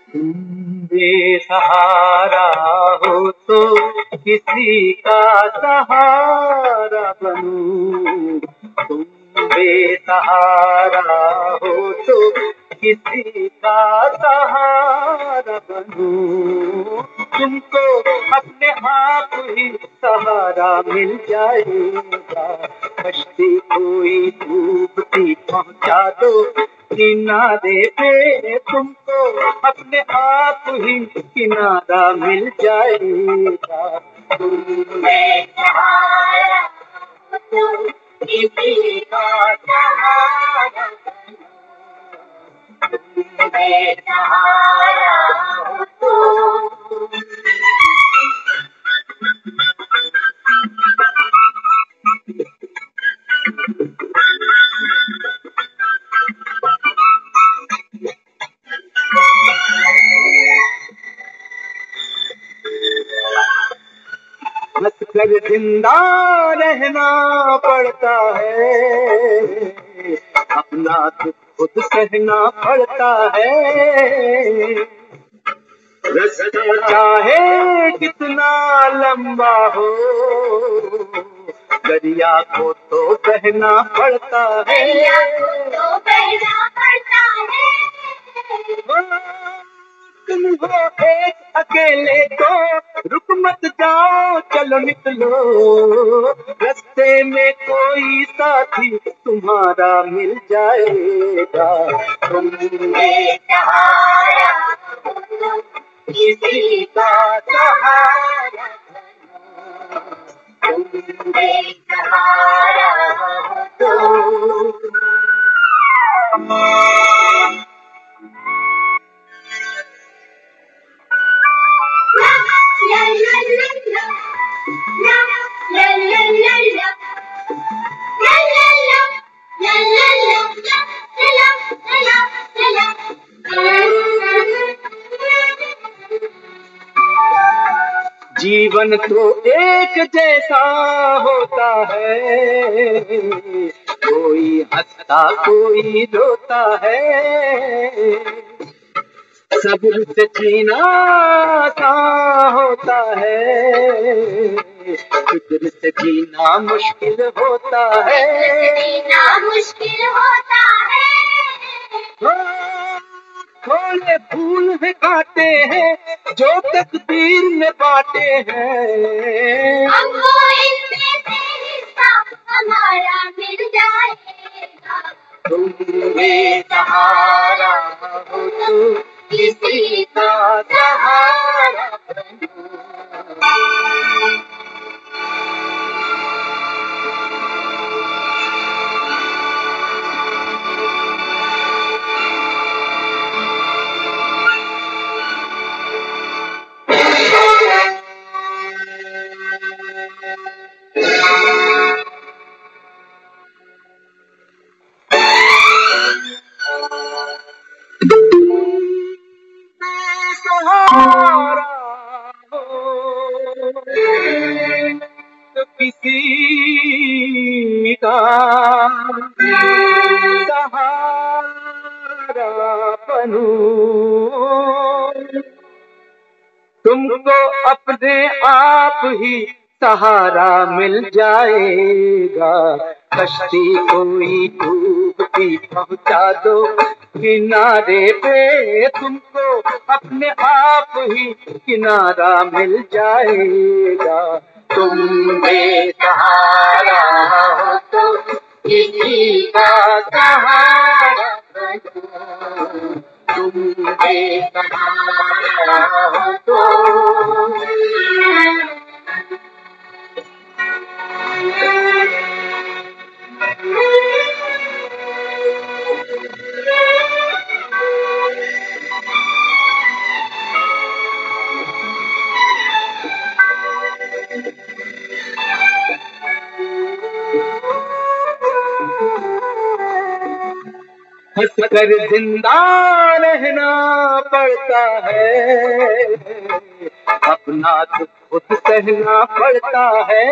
तुम बेसहारा हो तो किसी का सहारा बनूं। तुम बेसहारा हो तो किसी का सहारा बनूं। तुमको अपने आप ही सहारा मिल जाएगा। कश्ती कोई डूबती पहुंचा दो किनारे पे, तुमको अपने आप ही किनारा मिल जाएगा। तुम बेसहारा तो किसी का सहारा, तुम बेसहारा तो। हंस कर जिंदा रहना पड़ता है, अपना दुख खुद सहना पड़ता है। रास्ता चाहे कितना लंबा हो, दरिया को तो बहना पड़ता है। तुम हो एक अकेले तो रुक मत जाओ, चलो निकलो। रास्ते में कोई साथी तुम्हारा मिल जाएगा। तुम बेसहारा किसी का सहारा, तुम बेसहारा तो। जीवन तो एक जैसा होता है, कोई हंसता कोई रोता है। सब्र से जीना आसान होता है, फिक्र से जीना मुश्किल होता है। थोड़े फूल है काटे हैं जो तकदीर में बांटे हैं। हमको इनमें से हिस्सा हमारा मिल जाएगा। तुम बेसहारा हो तो किसी का सहारा बनो। तो किसी का सहारा बनूं। तुमको अपने आप ही सहारा मिल जाएगा। कश्ती कोई डूबती पहुंचा दो किनारे पे, तुमको अपने आप ही किनारा मिल जाएगा। तुम बेसहारा हो तो किसी का सहारा बनो। तुम बेसहारा हो तो। हंस कर जिंदा रहना पड़ता है, अपना दुख खुद सहना पड़ता है।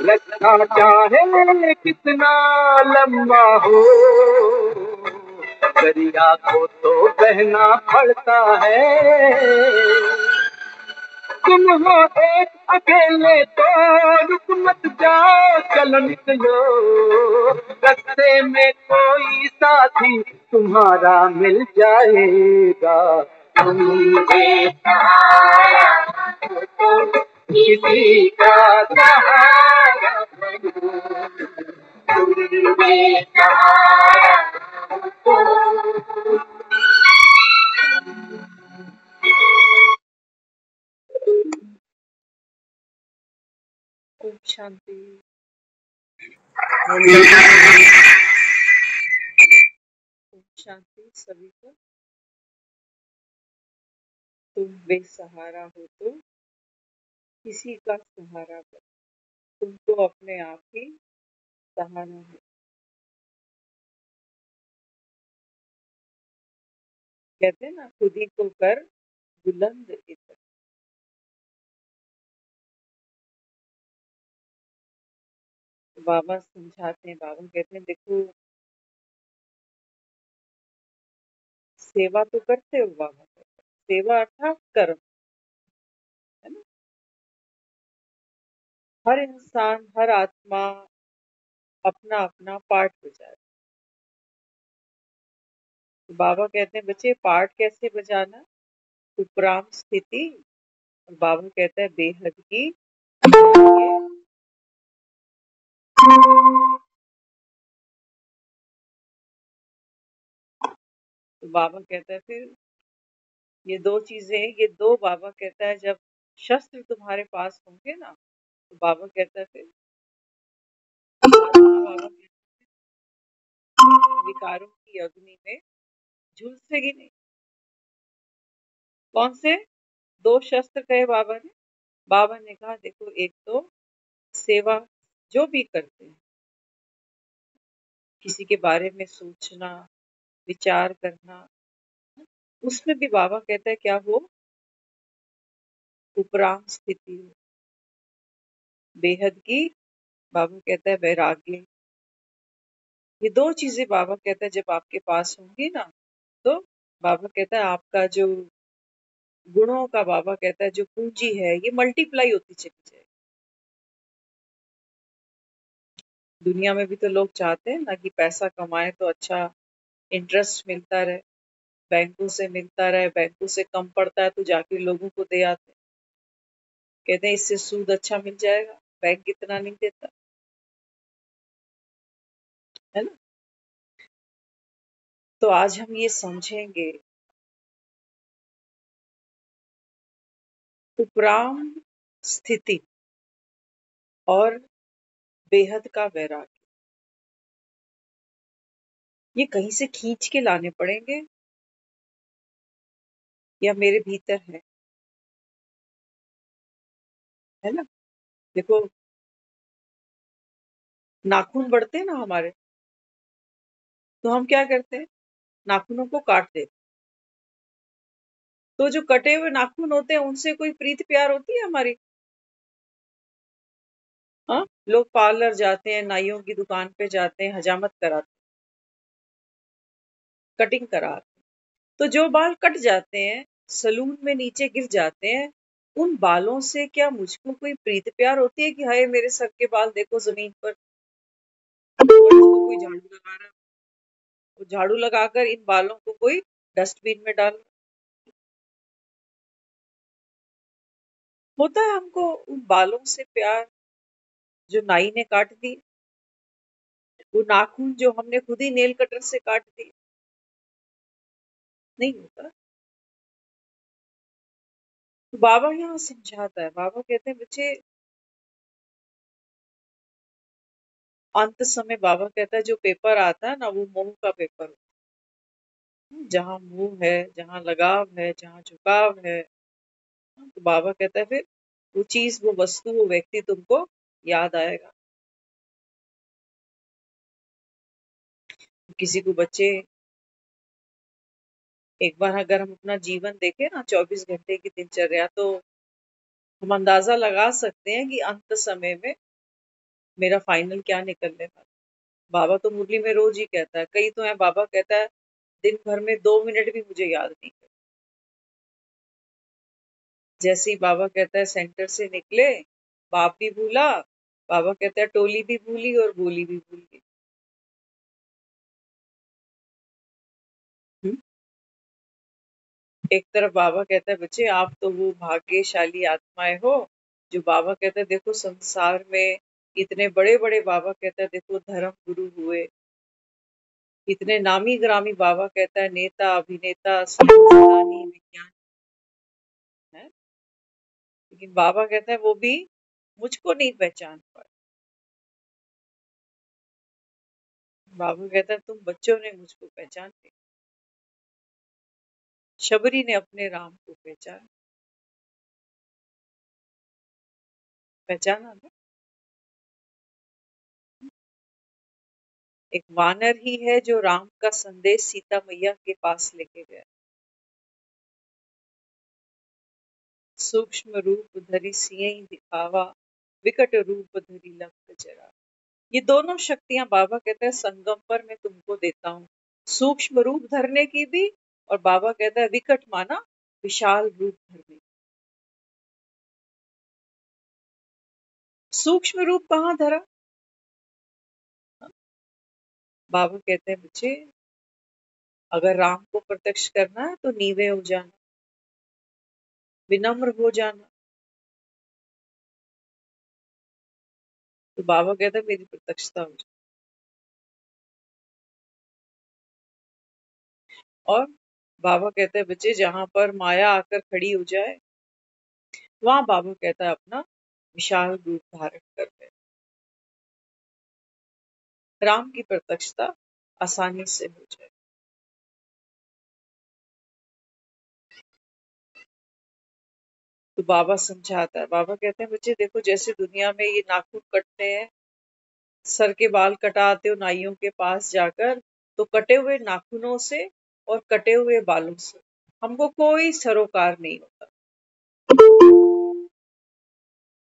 रास्ता चाहे कितना लंबा हो, दरिया को तो बहना पड़ता है। तुम हो एक अकेले तो रुक मत जाओ, चलो निकलो, रास्ते में कोई साथी तुम्हारा मिल जाएगा। तुम बेसहारा हो तो किसी का सहारा बनो, तुम बेसहारा हो तो। ओम शांति। ओम शांति सभी को। तुम बेसहारा हो तो किसी का सहारा बनो, तुमको अपने आप ही सहारा है। कहते हैं ना, खुद ही को कर बुलंद इतर। बाबा समझाते हैं, बाबा कहते हैं देखो, सेवा तो करते हो, बाबा कहते हैं सेवा अर्थात कर्म, है ना। हर इंसान, हर आत्मा अपना अपना पार्ट बजाए। तो बाबा कहते हैं बच्चे पार्ट कैसे बजाना, उपराम स्थिति। बाबा कहता है बेहद की। तो बाबा कहता है फिर ये दो चीजें, ये दो बाबा कहता है जब शस्त्र तुम्हारे पास होंगे ना, तो बाबा कहता है फिर बाबा कहता है विकारों की अग्नि में झुलसेगी नहीं। कौन से दो शस्त्र कहे बाबा ने? बाबा ने कहा देखो, एक तो सेवा जो भी करते हैं, किसी के बारे में सोचना, विचार करना, उसमें भी बाबा कहता है क्या हो, उपराम स्थिति हो, बेहद की। बाबा कहता है वैराग्य। ये दो चीजें बाबा कहता है जब आपके पास होंगी ना, तो बाबा कहता है आपका जो गुणों का, बाबा कहता है जो पूंजी है, ये मल्टीप्लाई होती चली जाएगी। दुनिया में भी तो लोग चाहते हैं ना कि पैसा कमाए तो अच्छा इंटरेस्ट मिलता रहे, बैंकों से मिलता रहे, बैंकों से कम पड़ता है तो जाके लोगों को दे आते हैं। कहते हैं इससे सूद अच्छा मिल जाएगा, बैंक कितना नहीं देता, है ना। तो आज हम ये समझेंगे उपराम स्थिति और बेहद का वैराग्य, ये कहीं से खींच के लाने पड़ेंगे या मेरे भीतर है ना। देखो, नाखून बढ़ते हैं ना हमारे, तो हम क्या करते हैं, नाखूनों को काट देते। तो जो कटे हुए नाखून होते हैं उनसे कोई प्रीत प्यार होती है हमारी? हाँ, लोग पार्लर जाते हैं, नाइयों की दुकान पे जाते हैं, हजामत कराते, कटिंग कराते। तो जो बाल कट जाते हैं, सलून में नीचे गिर जाते हैं, उन बालों से क्या मुझको कोई प्रीत प्यार होती है कि हाय मेरे सर के बाल देखो जमीन पर, और इसको कोई झाड़ू लगा रहा है, वो झाड़ू लगाकर इन बालों को कोई डस्टबिन में डाल। होता है हमको उन बालों से प्यार जो नाई ने काट दी, वो नाखून जो हमने खुद ही नेल कटर से काट दिए? नहीं होता। तो बाबा यहाँ समझाता है, बाबा कहते हैं बच्चे अंत समय, बाबा कहता है जो पेपर आता है ना, वो मोह का पेपर होता है। जहाँ मोह है, जहाँ लगाव है, जहाँ झुकाव है, तो बाबा कहता है फिर वो चीज, वो वस्तु, वो व्यक्ति तुमको याद आएगा। किसी को बच्चे, एक बार अगर हम अपना जीवन देखें ना, 24 घंटे की दिनचर्या, तो हम अंदाजा लगा सकते हैं कि अंत समय में मेरा फाइनल क्या निकलने वाला। बाबा तो मुरली में रोज ही कहता है, कई तो है बाबा कहता है दिन भर में 2 मिनट भी मुझे याद नहीं है। जैसे ही बाबा कहता है सेंटर से निकले, बाप भी भूला, बाबा कहता है टोली भी भूली और बोली भी भूल गई। एक तरफ बाबा कहता है बच्चे आप तो वो भाग्यशाली आत्माएं हो, जो बाबा कहता है देखो संसार में इतने बड़े बड़े, बाबा कहता है देखो धर्म गुरु हुए, इतने नामी ग्रामी, बाबा कहता है नेता अभिनेता सियासतदानी विज्ञान है, लेकिन बाबा कहता है वो भी मुझको नहीं पहचान पाए। बाबा कहता है तुम बच्चों ने मुझको पहचान लिया, शबरी ने अपने राम को पहचाना ना। एक वानर ही है जो राम का संदेश सीता मैया के पास लेके गया। सूक्ष्म रूप धरि सियहि दिखावा, विकट रूप धरि लंक जरा। ये दोनों शक्तियां बाबा कहता है संगम पर मैं तुमको देता हूँ, सूक्ष्म रूप धरने की भी, और बाबा कहता है विकट माना विशाल रूप धरने। सूक्ष्म रूप कहाँ धरा? बाबा कहते हैं बच्चे अगर राम को प्रत्यक्ष करना है तो नीवे हो जाना, विनम्र हो जाना। तो बाबा कहता है मेरी प्रत्यक्षता हो जाए। और बाबा कहते हैं बच्चे जहां पर माया आकर खड़ी हो जाए, वहां बाबा कहता है अपना विशाल रूप धारण कर ले। राम की प्रत्यक्षता आसानी से हो जाए। तो बाबा समझाता है, बाबा कहते हैं बच्चे देखो जैसे दुनिया में ये नाखून कटते हैं, सर के बाल कटाते हो नाइयों के पास जाकर, तो कटे हुए नाखूनों से और कटे हुए बालों से हमको कोई सरोकार नहीं होता।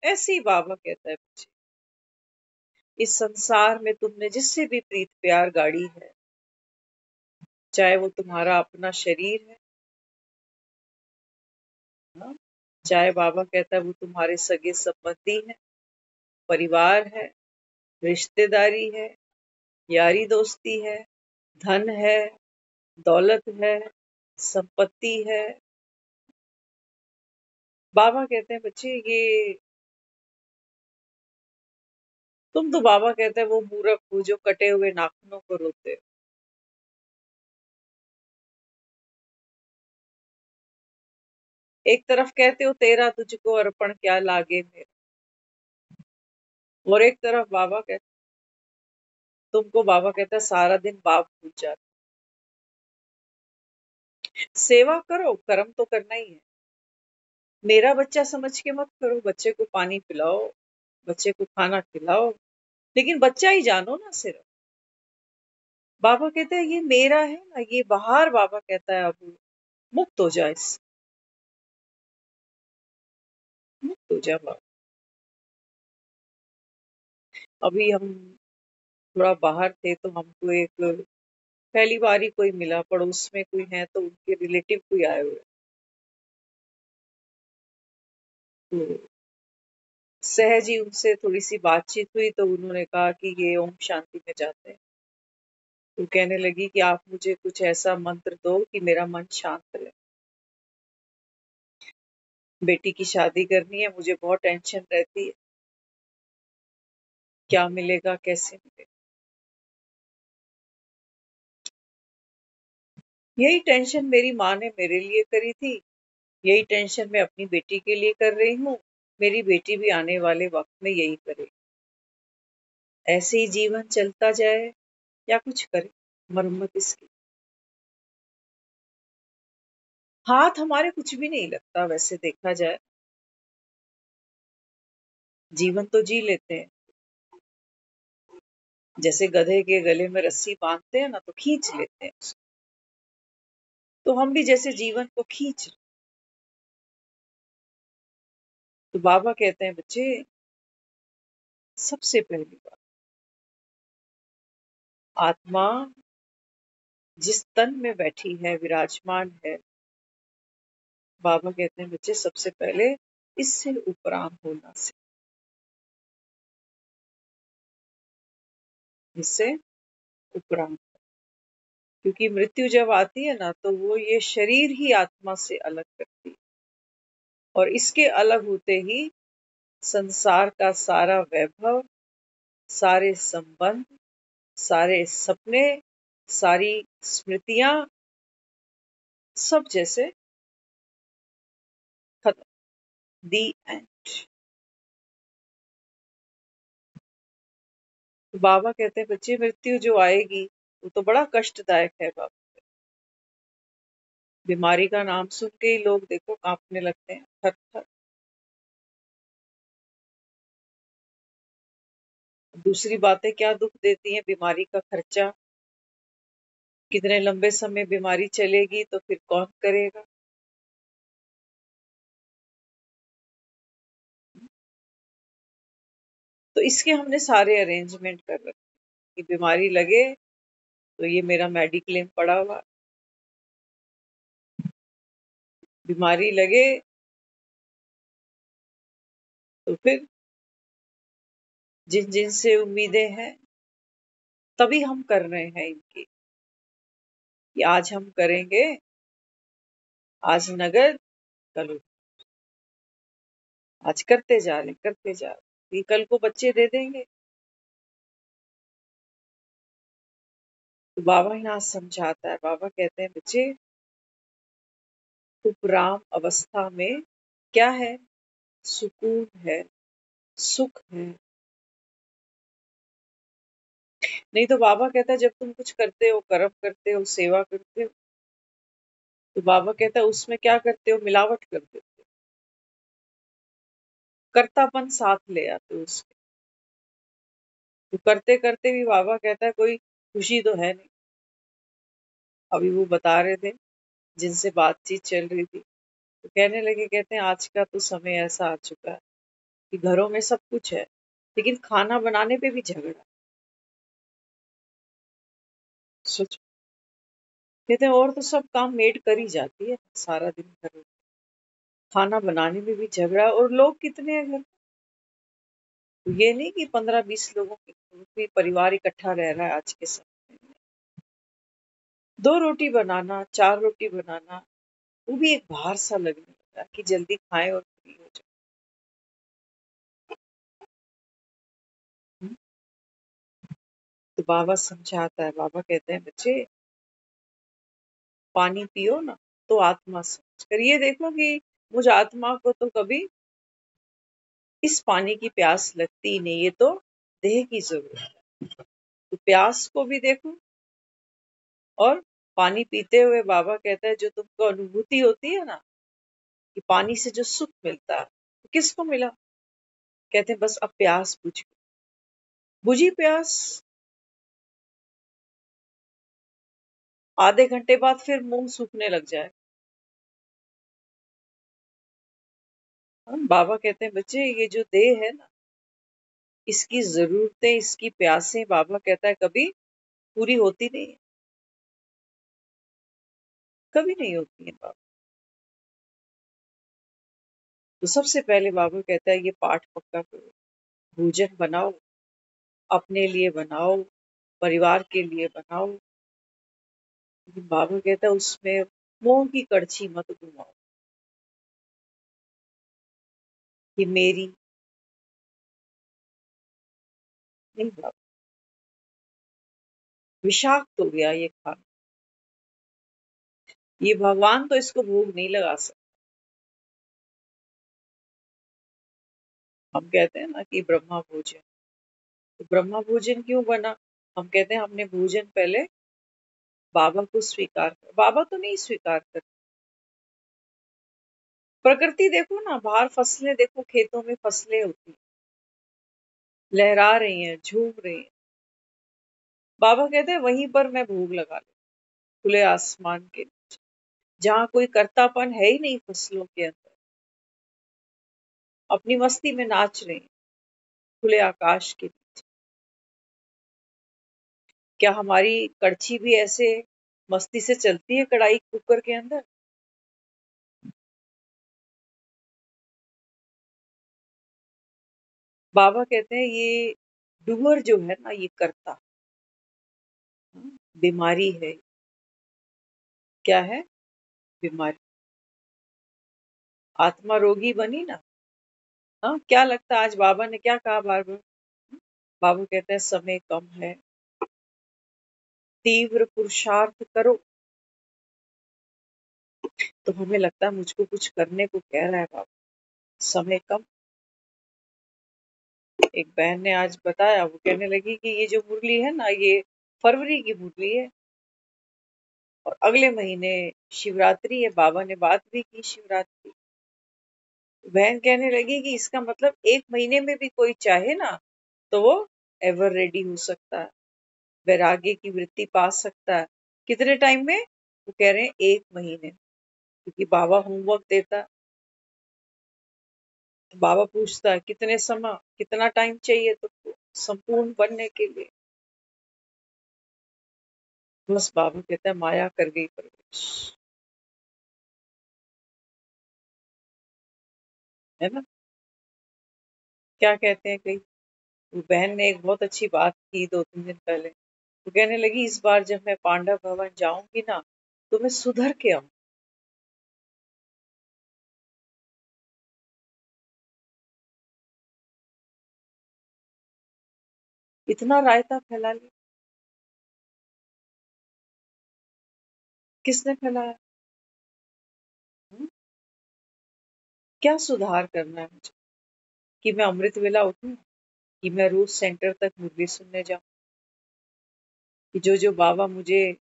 ऐसे ही बाबा कहता है बच्चे इस संसार में तुमने जिससे भी प्रीत प्यार गाड़ी है, चाहे वो तुम्हारा अपना शरीर है ना, चाहे बाबा कहता है वो तुम्हारे सगे संबंधी है, परिवार है, रिश्तेदारी है, यारी दोस्ती है, धन है, दौलत है, संपत्ति है। बाबा कहते हैं बच्चे ये तुम तो, बाबा कहते हैं वो मूर्ख हो जो कटे हुए नाखूनों को रोते हो। एक तरफ कहते हो तेरा तुझको अर्पण क्या लागे मेरा, और एक तरफ बाबा कहते, तुमको बाबा कहता है सारा दिन बाप भूल जाते। सेवा करो, कर्म तो करना ही है। मेरा बच्चा समझ के मत करो, बच्चे को पानी पिलाओ, बच्चे को खाना खिलाओ, लेकिन बच्चा ही जानो ना सिर्फ। बाबा कहते हैं ये मेरा है ना, ये बाहर, बाबा कहता है अब मुक्त हो जाए इससे, मुक्त हो जा बाबा। अभी हम थोड़ा बाहर थे तो हमको एक पहली बार ही कोई मिला, पड़ोस में कोई है तो उनके रिलेटिव कोई आए हुए, तो सहज ही उनसे थोड़ी सी बातचीत हुई, तो उन्होंने कहा कि ये ओम शांति में जाते हैं। तो कहने लगी कि आप मुझे कुछ ऐसा मंत्र दो कि मेरा मन शांत रहे, बेटी की शादी करनी है, मुझे बहुत टेंशन रहती है, क्या मिलेगा कैसे मिलेगा। यही टेंशन मेरी माँ ने मेरे लिए करी थी, यही टेंशन मैं अपनी बेटी के लिए कर रही हूँ, मेरी बेटी भी आने वाले वक्त में यही करे। ऐसे ही जीवन चलता जाए या कुछ करे मरम्मत इसकी। हाथ हमारे कुछ भी नहीं लगता वैसे देखा जाए, जीवन तो जी लेते हैं, जैसे गधे के गले में रस्सी बांधते हैं ना तो खींच लेते हैं उसको। तो हम भी जैसे जीवन को खींच रहे। तो बाबा कहते हैं बच्चे, सबसे पहली बात, आत्मा जिस तन में बैठी है, विराजमान है, बाबा कहते हैं बच्चे सबसे पहले इससे उपराम होना से, इससे उपराम। क्योंकि मृत्यु जब आती है ना तो वो ये शरीर ही आत्मा से अलग करती है, और इसके अलग होते ही संसार का सारा वैभव, सारे संबंध, सारे सपने, सारी स्मृतियां, सब जैसे खत्म। दी एंड। तो बाबा कहते हैं बच्चे, मृत्यु जो आएगी वो तो बड़ा कष्टदायक है बाबा। बीमारी का नाम सुन के ही लोग देखो कांपने लगते हैं, थर थर। दूसरी बातें क्या दुख देती हैं, बीमारी का खर्चा, कितने लंबे समय बीमारी चलेगी तो फिर कौन करेगा। तो इसके हमने सारे अरेंजमेंट कर रखे कि बीमारी लगे तो ये मेरा मेडिक्लेम पड़ा हुआ, बीमारी लगे तो फिर जिन जिन से उम्मीदें हैं तभी हम कर रहे हैं इनकी, कि आज हम करेंगे, आज नगद, कल आज करते जा रहे करते जा रहे, ये कल को बच्चे दे देंगे। तो बाबा यहाँ समझाता है, बाबा कहते हैं बच्चे, उपराम अवस्था में क्या है, सुकून है, सुख है। नहीं तो बाबा कहता है जब तुम कुछ करते हो, कर्म करते हो, सेवा करते हो, तो बाबा कहता है उसमें क्या करते हो, मिलावट कर देते हो, कर्तापन साथ ले आते हो उसके। तो करते करते भी बाबा कहता है कोई खुशी तो है नहीं। अभी वो बता रहे थे, जिनसे बातचीत चल रही थी, तो कहने लगे, कहते हैं आज का तो समय ऐसा आ चुका है कि घरों में सब कुछ है लेकिन खाना बनाने पे भी झगड़ा। सोचो, कहते हैं और तो सब काम मेड कर ही जाती है सारा दिन घर में, खाना बनाने में भी झगड़ा, और लोग कितने हैं घर में? तो ये नहीं कि 15-20 लोगों की परिवार इकट्ठा रह रहा है आज के समय में। 2 रोटी बनाना, 4 रोटी बनाना, वो भी एक भार सा लगने लगा कि जल्दी खाएं और फ्री हो जाए। तो बाबा समझाता है, बाबा कहते हैं बच्चे, पानी पियो ना तो आत्मा समझ कर ये देखो कि मुझ आत्मा को तो कभी इस पानी की प्यास लगती ही नहीं, ये तो देह की जरूरत है। तो प्यास को भी देखो, और पानी पीते हुए बाबा कहता है जो तुमको अनुभूति होती है ना कि पानी से जो सुख मिलता है, तो किसको मिला? कहते हैं बस अब प्यास बुझ गई। बुझी प्यास, आधे घंटे बाद फिर मुंह सूखने लग जाए। बाबा कहते हैं बच्चे, ये जो देह है ना, इसकी जरूरतें, इसकी प्यासें, बाबा कहता है कभी पूरी होती नहीं है, कभी नहीं होती है बाबा। तो सबसे पहले बाबा कहता है ये पाठ पक्का करो, भोजन बनाओ, अपने लिए बनाओ, परिवार के लिए बनाओ, लेकिन बाबा कहता है उसमें मोह की कड़छी मत घुमाओ कि मेरी। नहीं बाबा, विषाक्त हो गया ये खाना, ये भगवान तो इसको भोग नहीं लगा सकते। हम कहते हैं ना कि ब्रह्मा भोजन, तो ब्रह्मा भोजन क्यों बना? हम कहते हैं हमने भोजन पहले बाबा को स्वीकार कर, बाबा तो नहीं स्वीकार कर। प्रकृति देखो ना, बाहर फसलें देखो, खेतों में फसलें होती हैं, लहरा रही हैं, झूम रही हैं, बाबा कहते हैं वहीं पर मैं भोग लगा लूं, खुले आसमान के नीचे, जहाँ कोई कर्तापन है ही नहीं फसलों के अंदर, अपनी मस्ती में नाच रहे हैं खुले आकाश के नीचे। क्या हमारी कड़छी भी ऐसे मस्ती से चलती है कढ़ाई कुकर के अंदर? बाबा कहते हैं ये डूअर जो है ना, ये करता, बीमारी है। क्या है? बीमारी। आत्मा रोगी बनी ना। हाँ, क्या लगता है आज बाबा ने क्या कहा बार बार? बाबा कहते हैं समय कम है, तीव्र पुरुषार्थ करो। तो हमें लगता है मुझको कुछ करने को कह रहा है बाबा, समय कम। एक बहन ने आज बताया, वो कहने लगी कि ये जो मुरली है ना, ये फरवरी की मुरली है और अगले महीने शिवरात्रि है। बाबा ने बात भी की शिवरात्रि। बहन कहने लगी कि इसका मतलब एक महीने में भी कोई चाहे ना तो वो एवर रेडी हो सकता है, वैराग्य की वृत्ति पा सकता है। कितने टाइम में? वो कह रहे हैं एक महीने, क्योंकि बाबा होमवर्क देता है। तो बाबा पूछता है कितने समय, कितना टाइम चाहिए तुमको संपूर्ण बनने के लिए? बस बाबा कहता है माया कर गई प्रवेश, है ना। क्या कहते हैं कई, वो बहन ने एक बहुत अच्छी बात की 2-3 दिन पहले। वो कहने लगी इस बार जब मैं पांडव भवन जाऊंगी ना, तो मैं सुधर के आऊं। इतना रायता फैला लिया, किसने फैलाया? हम्म? क्या सुधार करना है मुझे? कि मैं अमृत वेला उठूं, कि मैं रोज सेंटर तक मुरली सुनने जाऊं, कि जो जो बाबा मुझे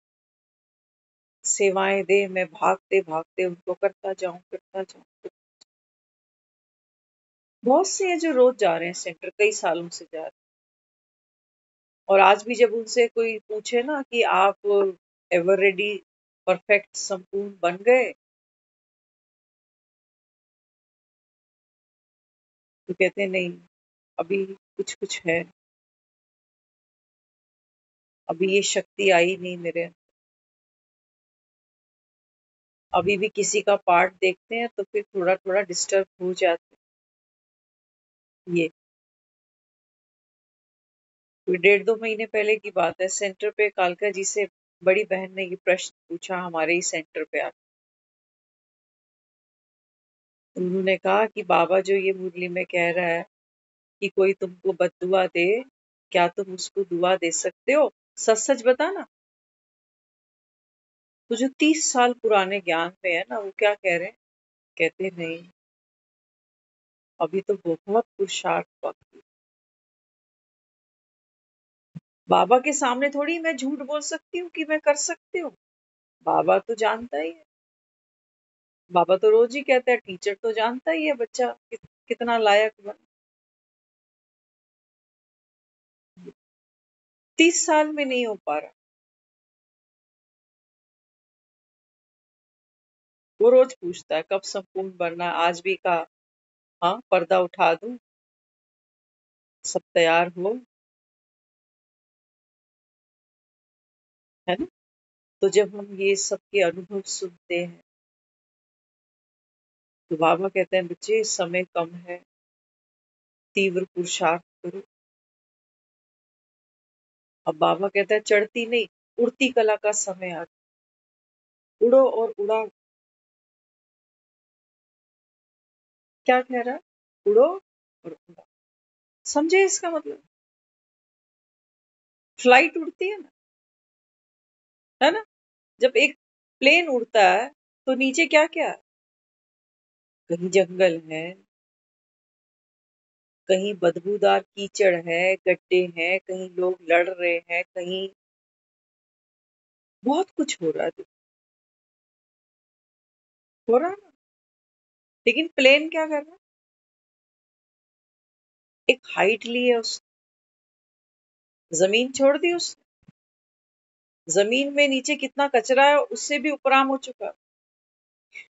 सेवाएं दे मैं भागते भागते उनको करता जाऊं, करता जाऊं। बहुत से हैं जो रोज जा रहे हैं सेंटर, कई सालों से जा रहे हैं। और आज भी जब उनसे कोई पूछे ना कि आप एवर रेडी परफेक्ट संपूर्ण बन गए, तो कहते हैं नहीं, अभी कुछ कुछ है, अभी ये शक्ति आई नहीं मेरे अंदर। अभी भी किसी का पार्ट देखते हैं तो फिर थोड़ा थोड़ा डिस्टर्ब हो जाते हैं। ये कोई 1.5-2 महीने पहले की बात है, सेंटर पे कालका जी से बड़ी बहन ने ये प्रश्न पूछा हमारे ही सेंटर पे आकर। उन्होंने कहा कि बाबा जो ये मुरली में कह रहा है कि कोई तुमको बद्दुआ दे, क्या तुम उसको दुआ दे सकते हो? सच सच बता ना। तो जो 30 साल पुराने ज्ञान में है ना, वो क्या कह रहे हैं? कहते नहीं, अभी तो बहुत पुरुषार्थ बाकी। बाबा के सामने थोड़ी मैं झूठ बोल सकती हूँ कि मैं कर सकती हूँ। बाबा तो जानता ही है। बाबा तो रोज ही कहते हैं, टीचर तो जानता ही है बच्चा कितना लायक बन। 30 साल में नहीं हो पा रहा। वो रोज पूछता है कब संपूर्ण बनना है? आज भी कहा, हाँ पर्दा उठा दूं, सब तैयार हो, है ना। तो जब हम ये सब के अनुभव सुनते हैं, तो बाबा कहते हैं बच्चे समय कम है, तीव्र पुरुषार्थ करो। अब बाबा कहता है चढ़ती नहीं, उड़ती कला का समय आ गया। उड़ो और उड़ाओ। क्या कह रहा है? उड़ो और उड़ाओ। समझे इसका मतलब? फ्लाइट उड़ती है ना। जब एक प्लेन उड़ता है तो नीचे क्या क्या है? कहीं जंगल है, कहीं बदबूदार कीचड़ है, गड्ढे हैं, कहीं लोग लड़ रहे हैं, कहीं बहुत कुछ हो रहा है, हो रहा है ना। लेकिन प्लेन क्या कर रहा है? एक हाइट ली है, उस जमीन छोड़ दी उसने, जमीन में नीचे कितना कचरा है उससे भी उपराम हो चुका।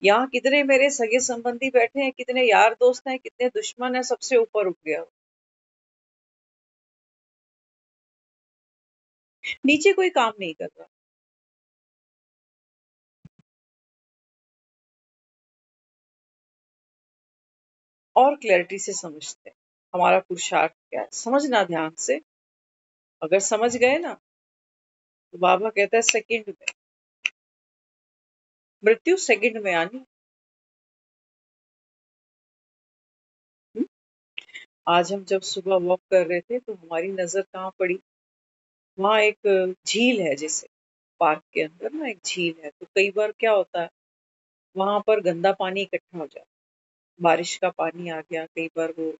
यहाँ कितने मेरे सगे संबंधी बैठे हैं, कितने यार दोस्त हैं, कितने दुश्मन हैं, सबसे ऊपर उठ गया। नीचे कोई काम नहीं कर रहा। और क्लैरिटी से समझते हैं हमारा पुरुषार्थ क्या है, समझना ध्यान से। अगर समझ गए ना तो बाबा कहता है सेकंड में, मृत्यु सेकंड में आनी। हम्म? आज हम जब सुबह वॉक कर रहे थे तो हमारी नजर कहाँ पड़ी, वहां एक झील है, जैसे पार्क के अंदर ना एक झील है, तो कई बार क्या होता है वहां पर गंदा पानी इकट्ठा हो जाता है, बारिश का पानी आ गया, कई बार वो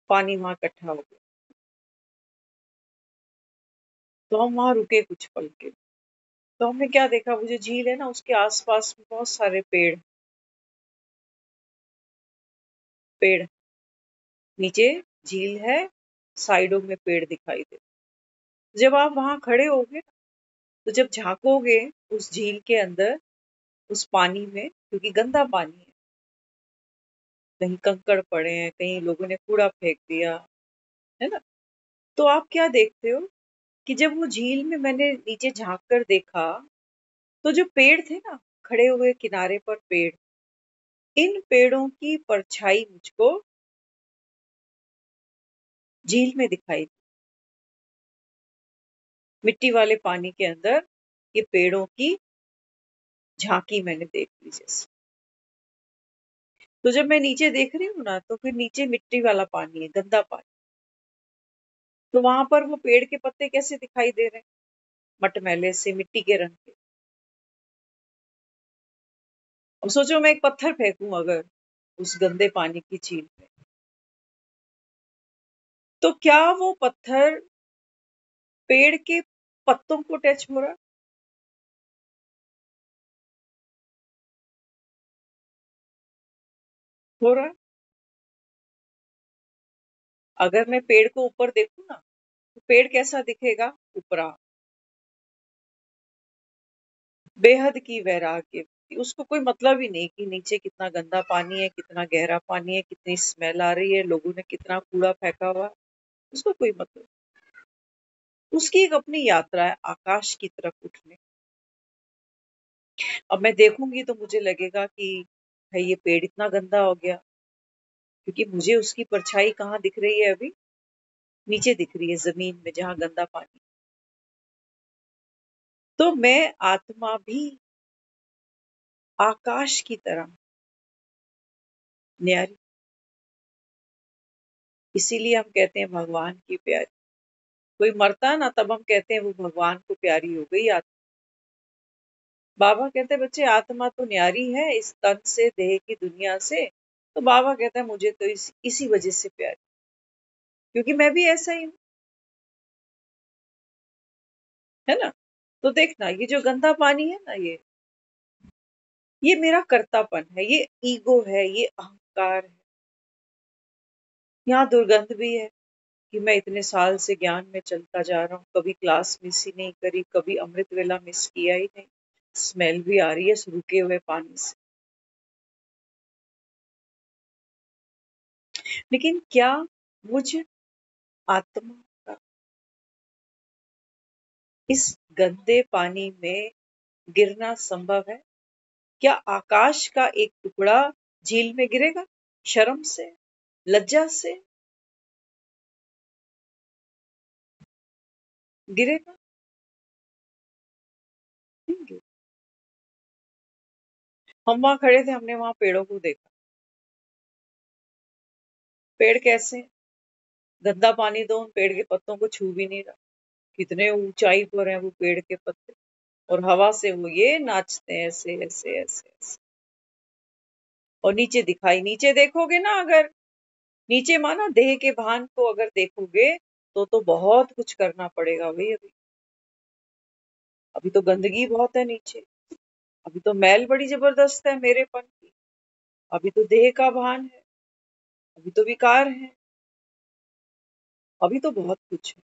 पानी वहां इकट्ठा हो गया, तो हम वहां रुके कुछ पल के। तो हमने क्या देखा, वो जो झील है ना उसके आसपास में बहुत सारे पेड़, पेड़ नीचे झील है, साइडों में पेड़ दिखाई दे। जब आप वहां खड़े होगे तो जब झांकोगे उस झील के अंदर, उस पानी में, क्योंकि गंदा पानी है, कहीं कंकड़ पड़े हैं, कहीं लोगों ने कूड़ा फेंक दिया है ना, तो आप क्या देखते हो कि जब वो झील में मैंने नीचे झांक कर देखा तो जो पेड़ थे ना, खड़े हुए किनारे पर पेड़, इन पेड़ों की परछाई मुझको झील में दिखाई दी। मिट्टी वाले पानी के अंदर ये पेड़ों की झांकी मैंने देख ली जैसे। तो जब मैं नीचे देख रही हूँ ना तो फिर नीचे मिट्टी वाला पानी है, गंदा पानी, तो वहां पर वो पेड़ के पत्ते कैसे दिखाई दे रहे हैं, मटमैले से, मिट्टी के रंग के। अब सोचो मैं एक पत्थर फेंकूं अगर उस गंदे पानी की झील में, तो क्या वो पत्थर पेड़ के पत्तों को टच हो रहा, हो रहा है? अगर मैं पेड़ को ऊपर देखूं ना तो पेड़ कैसा दिखेगा, ऊपरा, बेहद की वैराग्य, उसको कोई मतलब ही नहीं कि नीचे कितना गंदा पानी है, कितना गहरा पानी है, कितनी स्मेल आ रही है, लोगों ने कितना कूड़ा फेंका हुआ है, उसको कोई मतलब। उसकी एक अपनी यात्रा है आकाश की तरफ उठने। अब मैं देखूंगी तो मुझे लगेगा कि भाई ये पेड़ इतना गंदा हो गया, क्योंकि मुझे उसकी परछाई कहाँ दिख रही है अभी, नीचे दिख रही है जमीन में जहां गंदा पानी। तो मैं आत्मा भी आकाश की तरह न्यारी, इसीलिए हम कहते हैं भगवान की प्यारी। कोई मरता है ना तब हम कहते हैं वो भगवान को प्यारी हो गई आत्मा। बाबा कहते हैं बच्चे आत्मा तो न्यारी है इस तन से, देह की दुनिया से, तो बाबा कहता है मुझे तो इसी वजह से प्यारी, क्योंकि मैं भी ऐसा ही हूँ, है ना। तो देखना ये जो गंदा पानी है ना, ये मेरा कर्तापन है, ये ईगो है, ये अहंकार है। यहाँ दुर्गंध भी है कि मैं इतने साल से ज्ञान में चलता जा रहा हूँ, कभी क्लास मिस ही नहीं करी, कभी अमृत वेला मिस किया ही नहीं, स्मेल भी आ रही है इस रुके हुए पानी से। लेकिन क्या मुझ आत्मा का इस गंदे पानी में गिरना संभव है? क्या आकाश का एक टुकड़ा झील में गिरेगा शर्म से, लज्जा से? गिरेगा नहीं गिरेगा। हम वहां खड़े थे, हमने वहां पेड़ों को देखा, पेड़ कैसे हैं? गंदा पानी तो उन पेड़ के पत्तों को छू भी नहीं रहा, कितने ऊंचाई पर है वो पेड़ के पत्ते, और हवा से वो ये नाचते हैं ऐसे ऐसे ऐसे ऐसे। और नीचे दिखाई, नीचे देखोगे ना अगर, नीचे मानो देह के भान को अगर देखोगे तो बहुत कुछ करना पड़ेगा भाई। अभी अभी तो गंदगी बहुत है नीचे, अभी तो मैल बड़ी जबरदस्त है मेरेपन की, अभी तो देह का भान है, अभी तो विकार है, अभी तो बहुत कुछ है।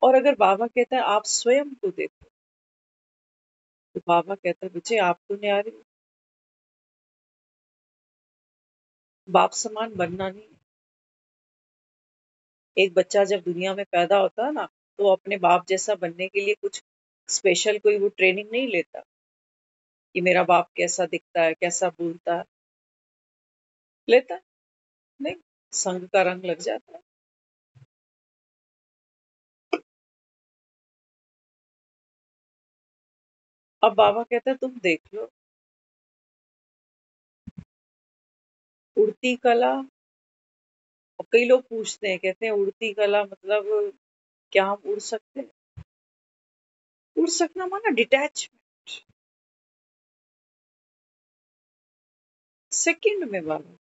और अगर बाबा कहता है आप स्वयं को देखो, तो बाबा कहता है बच्चे आप तो न्यारे हो, बाप समान बनना नहीं। एक बच्चा जब दुनिया में पैदा होता है ना, तो वो अपने बाप जैसा बनने के लिए कुछ स्पेशल कोई वो ट्रेनिंग नहीं लेता कि मेरा बाप कैसा दिखता है, कैसा बोलता है। लेता है? नहीं, संग का रंग लग जाता है। अब बाबा कहता है तुम देख लो, उड़ती कला। और कई लोग पूछते हैं, कहते हैं उड़ती कला मतलब क्या हम उड़ सकते हैं? उड़ सकना माना डिटैचमेंट, सेकंड में बाबा।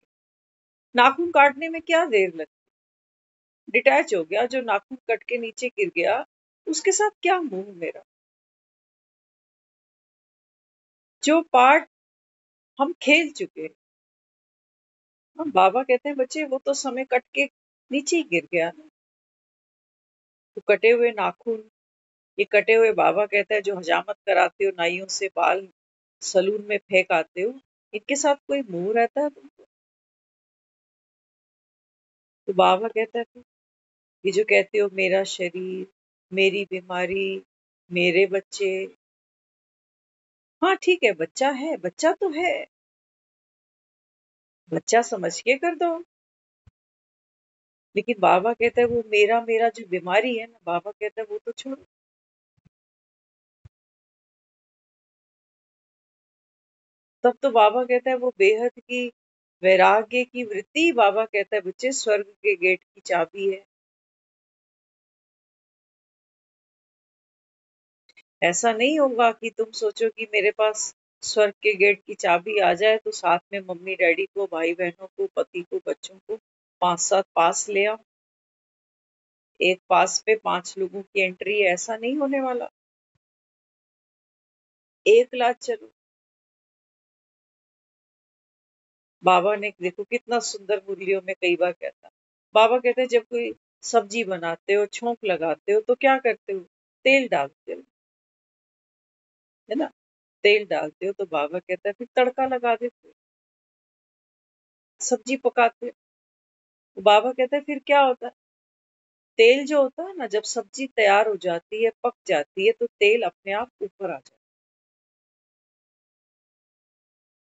नाखून काटने में क्या देर लगती, डिटैच हो गया, जो नाखून कट के नीचे गिर गया उसके साथ क्या मुंह मेरा। जो पार्ट हम खेल चुके हैं। हम बाबा कहते हैं बच्चे वो तो समय कट के नीचे ही गिर गया ना। तो कटे हुए नाखून, ये कटे हुए बाबा कहता है जो हजामत कराते हो नाइयों से, बाल सलून में फेंक आते हो, इनके साथ कोई मुंह रहता है तुमको? तो बाबा कहता है ये जो कहते हो मेरा शरीर, मेरी बीमारी, मेरे बच्चे, हाँ ठीक है बच्चा है, बच्चा तो है, बच्चा समझ के कर दो। लेकिन बाबा कहता है वो मेरा मेरा जो बीमारी है ना, बाबा कहता है वो तो छोड़ो। तब तो बाबा कहता है वो बेहद की वैराग्य की वृत्ति, बाबा कहता है बच्चे स्वर्ग के गेट की चाबी है। ऐसा नहीं होगा कि तुम सोचो कि मेरे पास स्वर्ग के गेट की चाबी आ जाए तो साथ में मम्मी डैडी को, भाई बहनों को, पति को, बच्चों को 5-7 पास ले आओ। एक पास पे 5 लोगों की एंट्री है, ऐसा नहीं होने वाला। 1 लाख चलो। बाबा ने देखो कितना सुंदर मुरलियों में कई बार कहता, बाबा कहते हैं जब कोई सब्जी बनाते हो, छोंक लगाते हो तो क्या करते हो? तेल डालते हो, है ना? तेल डालते हो तो बाबा कहता है फिर तड़का लगा देते हो, सब्जी पकाते हो। तो बाबा कहता है फिर क्या होता है? तेल जो होता है ना, जब सब्जी तैयार हो जाती है, पक जाती है, तो तेल अपने आप ऊपर आ जाता है।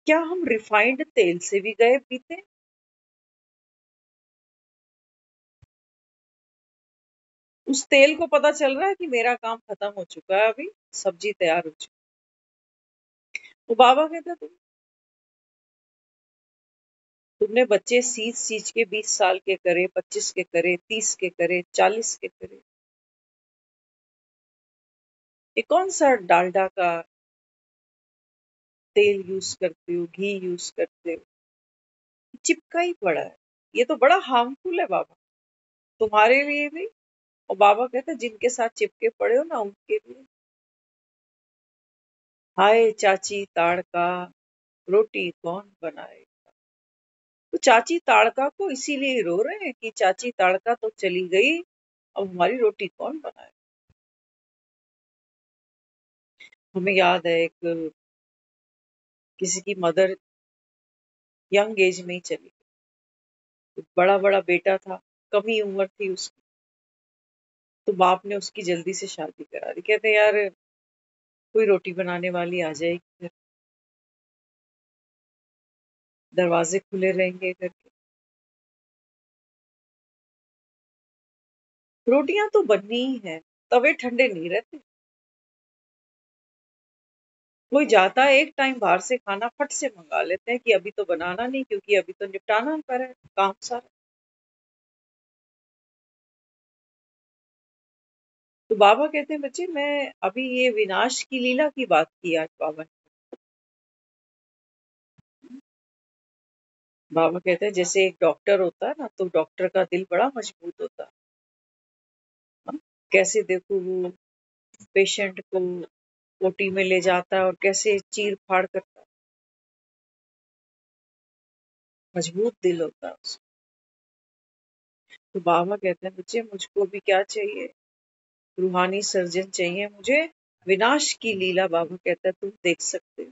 क्या हम रिफाइंड तेल से भी गए पीते हैं? उस तेल को पता चल रहा है कि मेरा काम खत्म हो चुका है, अभी सब्जी तैयार हो चुकी है। तो बाबा कहता है तुमने बच्चे सींच सींच के 20 साल के करे, 25 के करे, 30 के करे, 40 के करे। ये कौन सा डालडा का तेल यूज करते हो, घी यूज करते हो? चिपका ही पड़ा है। ये तो बड़ा हार्मफुल है बाबा, तुम्हारे लिए भी। और बाबा कहते हैं जिनके साथ चिपके पड़े हो ना उनके लिए। हाय चाची ताड़का, रोटी कौन बनाए? तो चाची ताड़का को इसीलिए रो रहे हैं कि चाची ताड़का तो चली गई, अब हमारी रोटी कौन बनाए। हमें याद है एक किसी की मदर यंग एज में ही चली गई, बड़ा बड़ा बेटा था, कम ही उम्र थी उसकी, तो बाप ने उसकी जल्दी से शादी करा दी। कहते यार कोई रोटी बनाने वाली आ जाएगी घर, दरवाजे खुले रहेंगे घर के। रोटियां तो बननी ही है, तवे ठंडे नहीं रहते। कोई जाता है एक टाइम बाहर से खाना फट से मंगा लेते हैं कि अभी तो बनाना नहीं, क्योंकि अभी तो निपटाना पर है काम सारा। तो बाबा कहते हैं बच्चे मैं अभी ये विनाश की लीला की बात की आज बाबा ने। बाबा कहते हैं जैसे एक डॉक्टर होता है ना, तो डॉक्टर का दिल बड़ा मजबूत होता है। हाँ? कैसे देखो वो पेशेंट को ओटी में ले जाता है और कैसे चीर फाड़ करता है, मजबूत दिल होता है उसका। तो बाबा कहते हैं बच्चे मुझको भी क्या चाहिए? रूहानी सर्जन चाहिए मुझे, विनाश की लीला बाबा कहता है तुम देख सकते हो,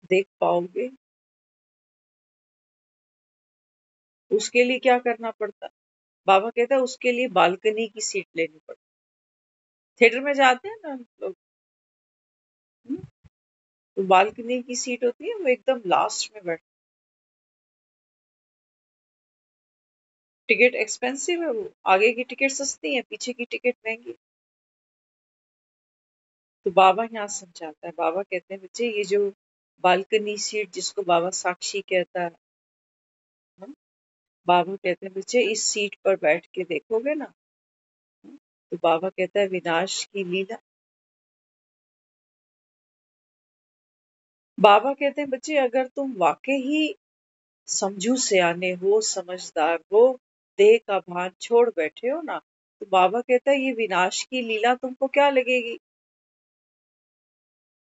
देख पाओगे। उसके लिए क्या करना पड़ता? बाबा कहता है उसके लिए बालकनी की सीट लेनी पड़ती। थिएटर में जाते हैं ना लोग, हम्म, तो बालकनी की सीट होती है, वो एकदम लास्ट में बैठ। टिकट एक्सपेंसिव है, वो आगे की टिकट सस्ती है, पीछे की टिकट महंगी। तो बाबा यहाँ समझाता है, बाबा कहते हैं बच्चे ये जो बालकनी सीट जिसको बाबा साक्षी कहता है, हाँ, बाबा कहते हैं बच्चे इस सीट पर बैठ के देखोगे ना, तो बाबा कहता है विनाश की लीला। बाबा कहते हैं बच्चे अगर तुम वाकई ही समझू सियाने हो, समझदार हो, देह का भान छोड़ बैठे हो ना, तो बाबा कहता है ये विनाश की लीला तुमको क्या लगेगी?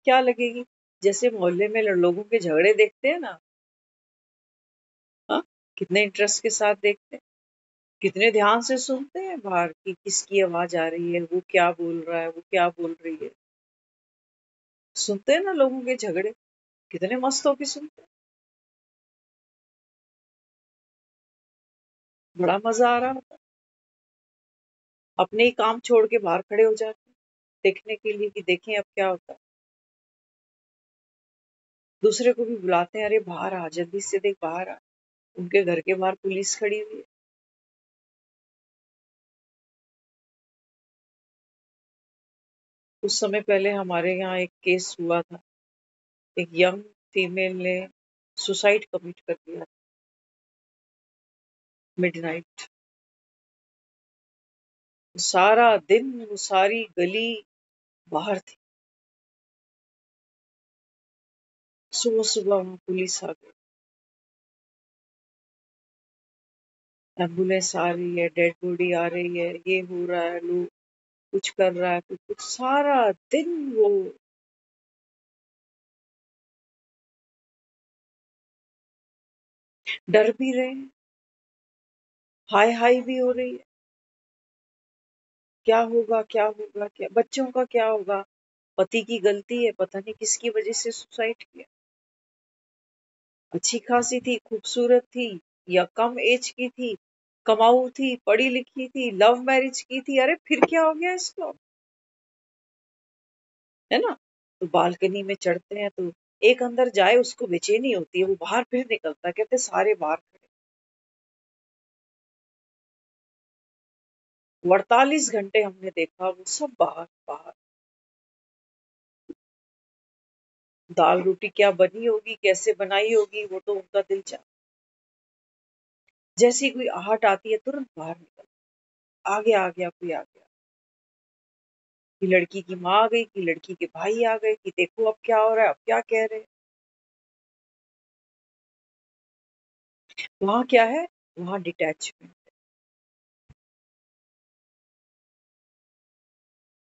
क्या लगेगी? जैसे मोहल्ले में लोगों के झगड़े देखते हैं ना, हाँ, कितने इंटरेस्ट के साथ देखते हैं, कितने ध्यान से सुनते हैं बाहर की किसकी आवाज आ रही है, वो क्या बोल रहा है, वो क्या बोल रही है। सुनते हैं ना लोगों के झगड़े, कितने मस्त होके सुनते हैं, बड़ा मजा आ रहा होता है। अपने ही काम छोड़ के बाहर खड़े हो जाते हैं देखने के लिए कि देखें अब क्या होता है। दूसरे को भी बुलाते हैं, अरे बाहर आ, जल्दी से देख बाहर आ। उनके घर के बाहर पुलिस खड़ी हुई है। कुछ समय पहले हमारे यहाँ एक केस हुआ था, एक यंग फीमेल ने सुसाइड कमिट कर दिया, मिडनाइट। सारा दिन वो सारी गली बाहर थी, सुबह सुबह वहां पुलिस आ गई, एम्बुलेंस आ रही है, डेड बॉडी आ रही है, ये हो रहा है, लोग कुछ कर रहा है, कुछ सारा दिन वो। डर भी रहे हैं, हाय हाय भी हो रही है, क्या होगा क्या होगा, क्या बच्चों का क्या होगा, पति की गलती है, पता नहीं किसकी वजह से सुसाइड किया, अच्छी खासी थी, खूबसूरत थी या कम एज की थी, कमाऊ थी, पढ़ी लिखी थी, लव मैरिज की थी, अरे फिर क्या हो गया इसको, है ना? तो बालकनी में चढ़ते हैं तो एक अंदर जाए उसको बेचैनी होती है, वो बाहर फिर निकलता है, कहते सारे बाहर खड़े। 48 घंटे हमने देखा वो सब बाहर बाहर। दाल रोटी क्या बनी होगी, कैसे बनाई होगी, वो तो उनका दिल चाह। जैसी कोई आहट आती है तुरंत बाहर निकल, आगे आ गया, कोई आ गया, कि लड़की की माँ आ गई, कि लड़की के भाई आ गए, कि देखो अब क्या हो रहा है, अब क्या कह रहे हैं। वहां क्या है? वहां डिटैचमेंट।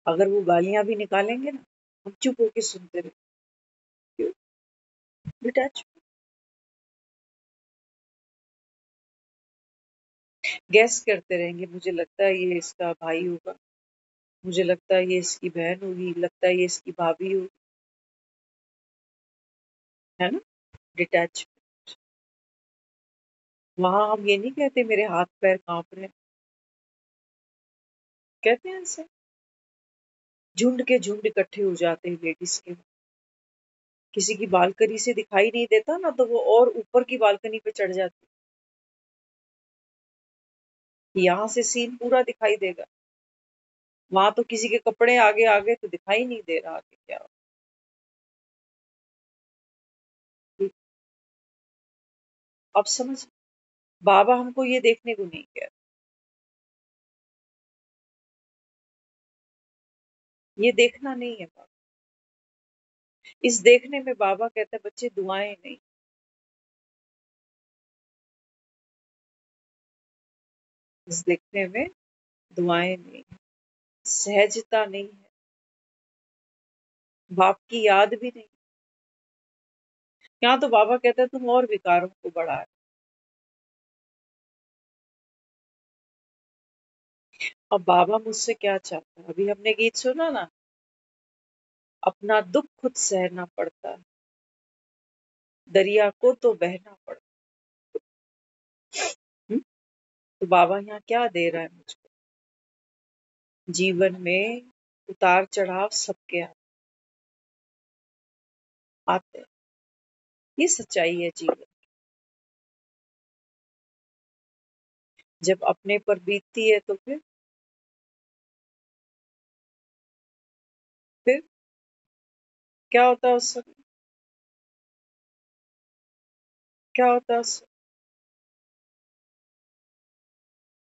अगर वो गालियां भी निकालेंगे ना, हम चुप होके सुनते रहे। क्यों? डिटैचमेंट। गैस करते रहेंगे, मुझे लगता है ये इसका भाई होगा, मुझे लगता है ये इसकी बहन होगी, लगता है ये इसकी भाभी होगी, है ना? डिटैच। वहां हम ये नहीं कहते मेरे हाथ पैर कांप रहे हैं, कहते हैं ऐसे। झुंड के झुंड इकट्ठे हो जाते हैं लेडीज के। किसी की बालकनी से दिखाई नहीं देता ना, तो वो और ऊपर की बालकनी पे चढ़ जाती है, यहाँ से सीन पूरा दिखाई देगा। वहां तो किसी के कपड़े आगे आगे तो दिखाई नहीं दे रहा आगे क्या हो। अब समझ, बाबा हमको ये देखने को नहीं कह रहे, ये देखना नहीं है बाबा। इस देखने में बाबा कहता है बच्चे दुआएं नहीं, इस देखने में दुआएं नहीं, सहजता नहीं है, बाप की याद भी नहीं। यहाँ तो बाबा कहता है तुम और विकारों को बढ़ा रहे अब बाबा मुझसे क्या चाहता है? अभी हमने गीत सुना ना, अपना दुख खुद सहना पड़ता है, दरिया को तो बहना पड़ता है। तो बाबा यहाँ क्या दे रहा है मुझको? जीवन में उतार चढ़ाव सबके आते हैं, ये सच्चाई है जीवन। जब अपने पर बीतती है तो फिर क्या होता है उस समय? क्या होता है उस समय?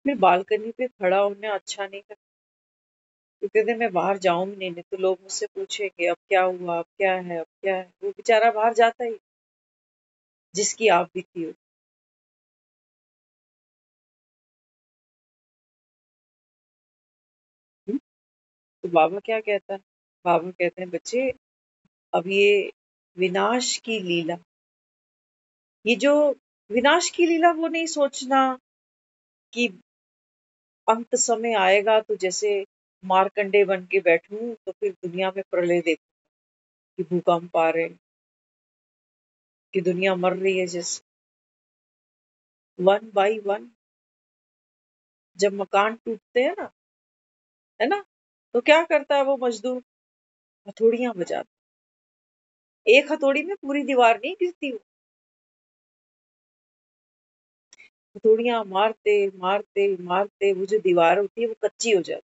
फिर बालकनी पे खड़ा होना अच्छा नहीं लगता, क्योंकि कहते मैं बाहर जाऊं भी नहीं तो लोग मुझसे पूछेंगे अब क्या हुआ, अब क्या है, अब क्या है। वो बेचारा बाहर जाता ही जिसकी आप बीती हो। हम्म? तो बाबा क्या कहता है? बाबा कहते हैं बच्चे, अब ये विनाश की लीला, ये जो विनाश की लीला, वो नहीं सोचना कि अंत समय आएगा तो जैसे मारकंडे बन के बैठूं तो फिर दुनिया में प्रलय देखूं कि भूकंप आ रहे हैं, कि दुनिया मर रही है, जैसे वन बाय वन जब मकान टूटते हैं ना, है ना, तो क्या करता है वो मजदूर? हथौड़ियां बजाता है। एक हथौड़ी में पूरी दीवार नहीं गिरती, वो हथौड़ियां मारते मारते मारते वो जो दीवार होती है वो कच्ची हो जाती है।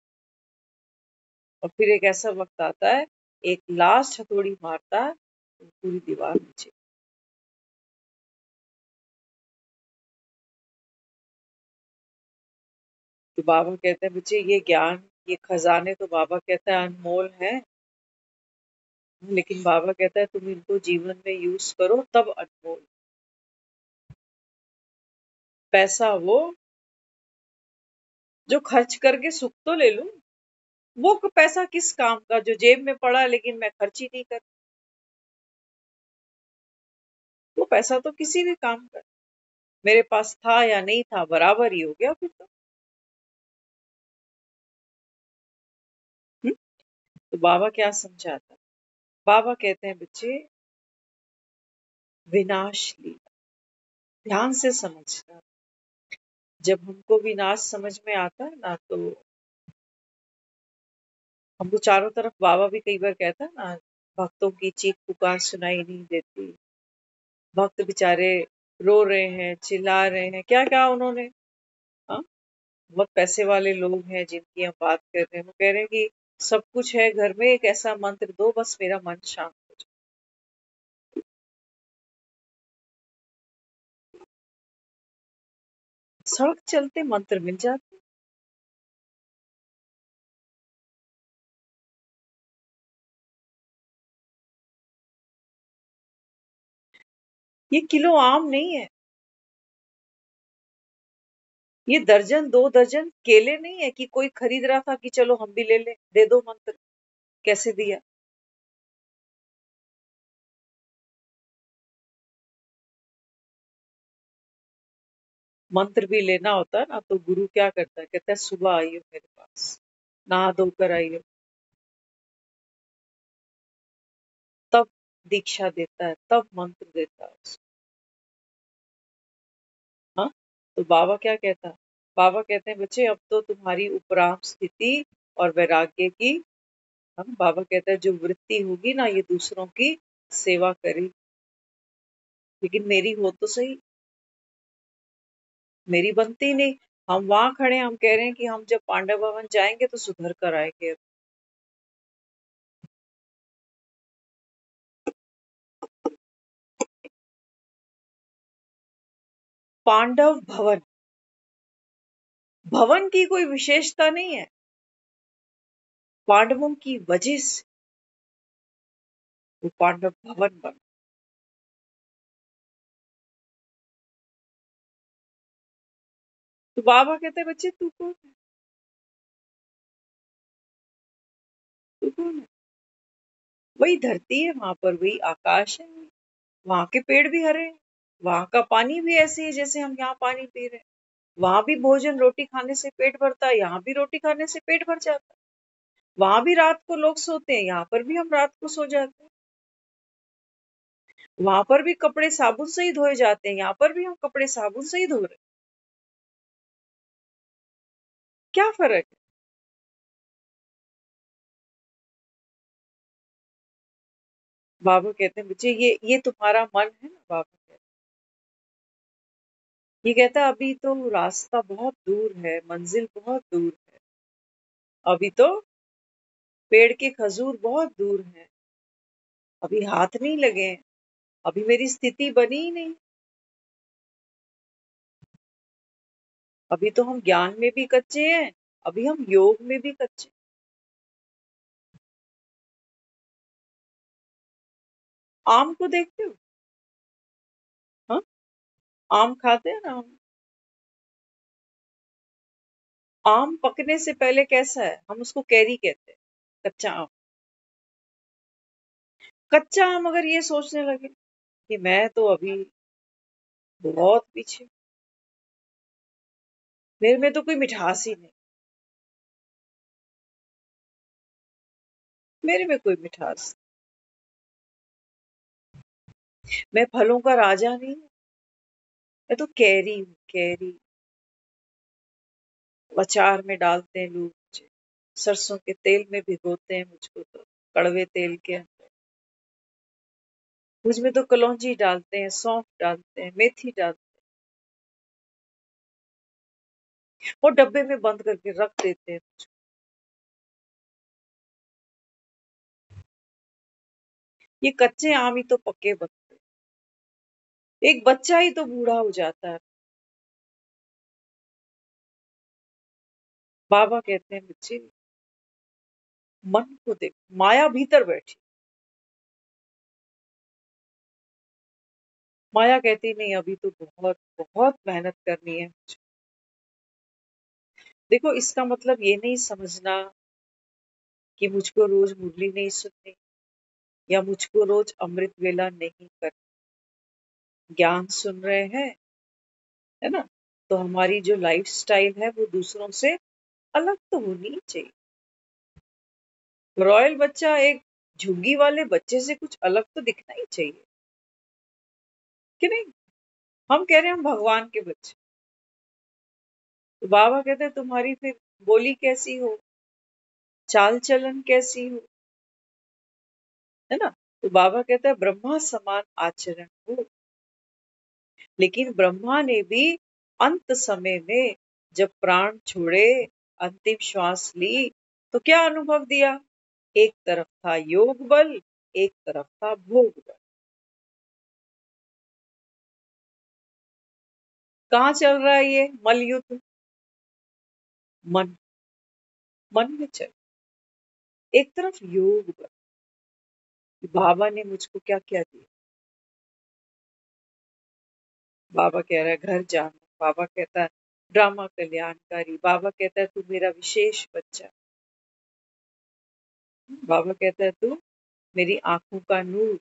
और फिर एक ऐसा वक्त आता है, एक लास्ट हथौड़ी मारता है तो पूरी दीवार नीचे। तो बाबा कहते हैं बच्चे, ये ज्ञान, ये खजाने तो बाबा कहता है अनमोल है, लेकिन बाबा कहता है तुम इनको जीवन में यूज करो तब अनमोल। पैसा वो जो खर्च करके सुख तो ले लूं, वो पैसा किस काम का जो जेब में पड़ा लेकिन मैं खर्च ही नहीं कर। वो पैसा तो किसी भी काम का, मेरे पास था या नहीं था बराबर ही हो गया फिर तो। हम्म? तो बाबा क्या समझाता है? बाबा कहते हैं बच्चे, विनाश लीला ध्यान से समझना। जब हमको विनाश समझ में आता है ना, तो हमको चारों तरफ, बाबा भी कई बार कहता है ना, भक्तों की चीख पुकार सुनाई नहीं देती, भक्त बेचारे रो रहे हैं, चिल्ला रहे हैं, क्या क्या उन्होंने। हाँ, बहुत पैसे वाले लोग हैं जिनकी हम बात कर रहे हैं, वो कह रहे हैं कि सब कुछ है घर में, एक ऐसा मंत्र दो बस मेरा मन शांत हो जाए। सड़क चलते मंत्र मिल जाते। ये किलो आम नहीं है, ये दर्जन दो दर्जन केले नहीं है कि कोई खरीद रहा था कि चलो हम भी ले लें, दे दो मंत्र। कैसे दिया? मंत्र भी लेना होता है ना, तो गुरु क्या करता है, कहता है सुबह आइयो मेरे पास, नहा धोकर आइयो, तब दीक्षा देता है, तब मंत्र देता है उसको। हाँ, तो बाबा क्या कहता है? बाबा कहते हैं बच्चे, अब तो तुम्हारी उपराम स्थिति और वैराग्य की, हम बाबा कहता है जो वृत्ति होगी ना, ये दूसरों की सेवा करेगी, लेकिन मेरी हो तो सही, मेरी बनती नहीं। हम वहां खड़े हैं, हम कह रहे हैं कि हम जब पांडव भवन जाएंगे तो सुधर कर आएंगे। पांडव भवन, भवन की कोई विशेषता नहीं है, पांडवों की वजह से वो पांडव भवन बना। तो बाबा कहते हैं बच्चे, तू कौन है? तू कौन है? वही धरती है वहां पर, वही आकाश है, वहां के पेड़ भी हरे हैं, वहां का पानी भी ऐसे है जैसे हम यहाँ पानी पी रहे हैं, वहां भी भोजन रोटी खाने से पेट भरता है, यहाँ भी रोटी खाने से पेट भर जाता है। वहां भी रात को लोग सोते हैं, यहाँ पर भी हम रात को सो जाते हैं। वहां पर भी कपड़े साबुन से ही धोए जाते हैं, यहाँ पर भी हम कपड़े साबुन से ही धो रहे हैं। क्या फर्क है? बाबा कहते हैं बच्चे ये तुम्हारा मन है ना, बाबा कहते हैं। ये कहता है अभी तो रास्ता बहुत दूर है, मंजिल बहुत दूर है, अभी तो पेड़ के खजूर बहुत दूर हैं, अभी हाथ नहीं लगे हैं, अभी मेरी स्थिति बनी ही नहीं, अभी तो हम ज्ञान में भी कच्चे हैं, अभी हम योग में भी कच्चे। आम को देखते हो? हाँ, आम खाते हैं ना हम। आम पकने से पहले कैसा है? हम उसको कैरी कहते हैं, कच्चा आम। कच्चा आम अगर ये सोचने लगे कि मैं तो अभी बहुत पीछे, मेरे में तो कोई मिठास ही नहीं, मेरे में कोई मिठास, मैं फलों का राजा नहीं हूँ, मैं तो कैरी हूँ, कैरी। अचार में डालते हैं लोग मुझे, सरसों के तेल में भिगोते हैं मुझको, तो कड़वे तेल के अंदर मुझ में तो कलौंजी डालते हैं, सौंफ डालते हैं, मेथी डालते हैं और डब्बे में बंद करके रख देते हैं मुझको। ये कच्चे आम ही तो पक्के बनते हैं। एक बच्चा ही तो बूढ़ा हो जाता है। बाबा कहते हैं बच्चे मन को देख, माया भीतर बैठी, माया कहती नहीं अभी तो बहुत बहुत मेहनत करनी है मुझे। देखो इसका मतलब ये नहीं समझना कि मुझको रोज मुरली नहीं सुननी या मुझको रोज अमृत वेला नहीं करना। ज्ञान सुन रहे हैं, है ना, तो हमारी जो लाइफ स्टाइल है वो दूसरों से अलग तो होनी ही चाहिए। रॉयल बच्चा एक झुग्गी वाले बच्चे से कुछ अलग तो दिखना ही चाहिए कि नहीं। हम कह रहे हैं हम भगवान के बच्चे, तो बाबा कहते हैं तुम्हारी फिर बोली कैसी हो, चाल चलन कैसी हो, है ना। तो बाबा कहता है ब्रह्मा समान आचरण हो। लेकिन ब्रह्मा ने भी अंत समय में जब प्राण छोड़े, अंतिम श्वास ली, तो क्या अनुभव दिया? एक तरफ था योग बल, एक तरफ था भोग बल। कहाँ चल रहा है ये मल युद्ध? मन, मन में चल। एक तरफ योग बल, बाबा ने मुझको क्या क्या दिया। बाबा कह रहा है घर जाना, बाबा कहता है ड्रामा कल्याणकारी, बाबा कहता है तू मेरा विशेष बच्चा, बाबा कहता है तू मेरी आंखों का नूर।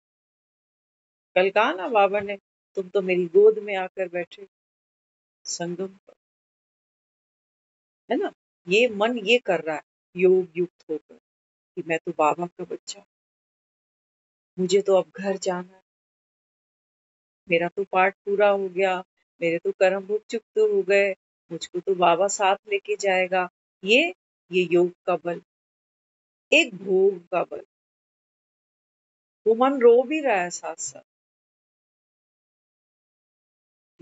कल कहा ना बाबा ने तुम तो मेरी गोद में आकर बैठे संगम पर, है ना। ये मन ये कर रहा है योग युक्त होकर कि मैं तो बाबा का बच्चा, मुझे तो अब घर जाना है, मेरा तो पाठ पूरा हो गया, मेरे तो कर्म भोग चुकते हो गए, मुझको तो बाबा साथ लेके जाएगा। ये योग का बल, एक भोग का बल। वो मन रो भी रहा है साथ साथ,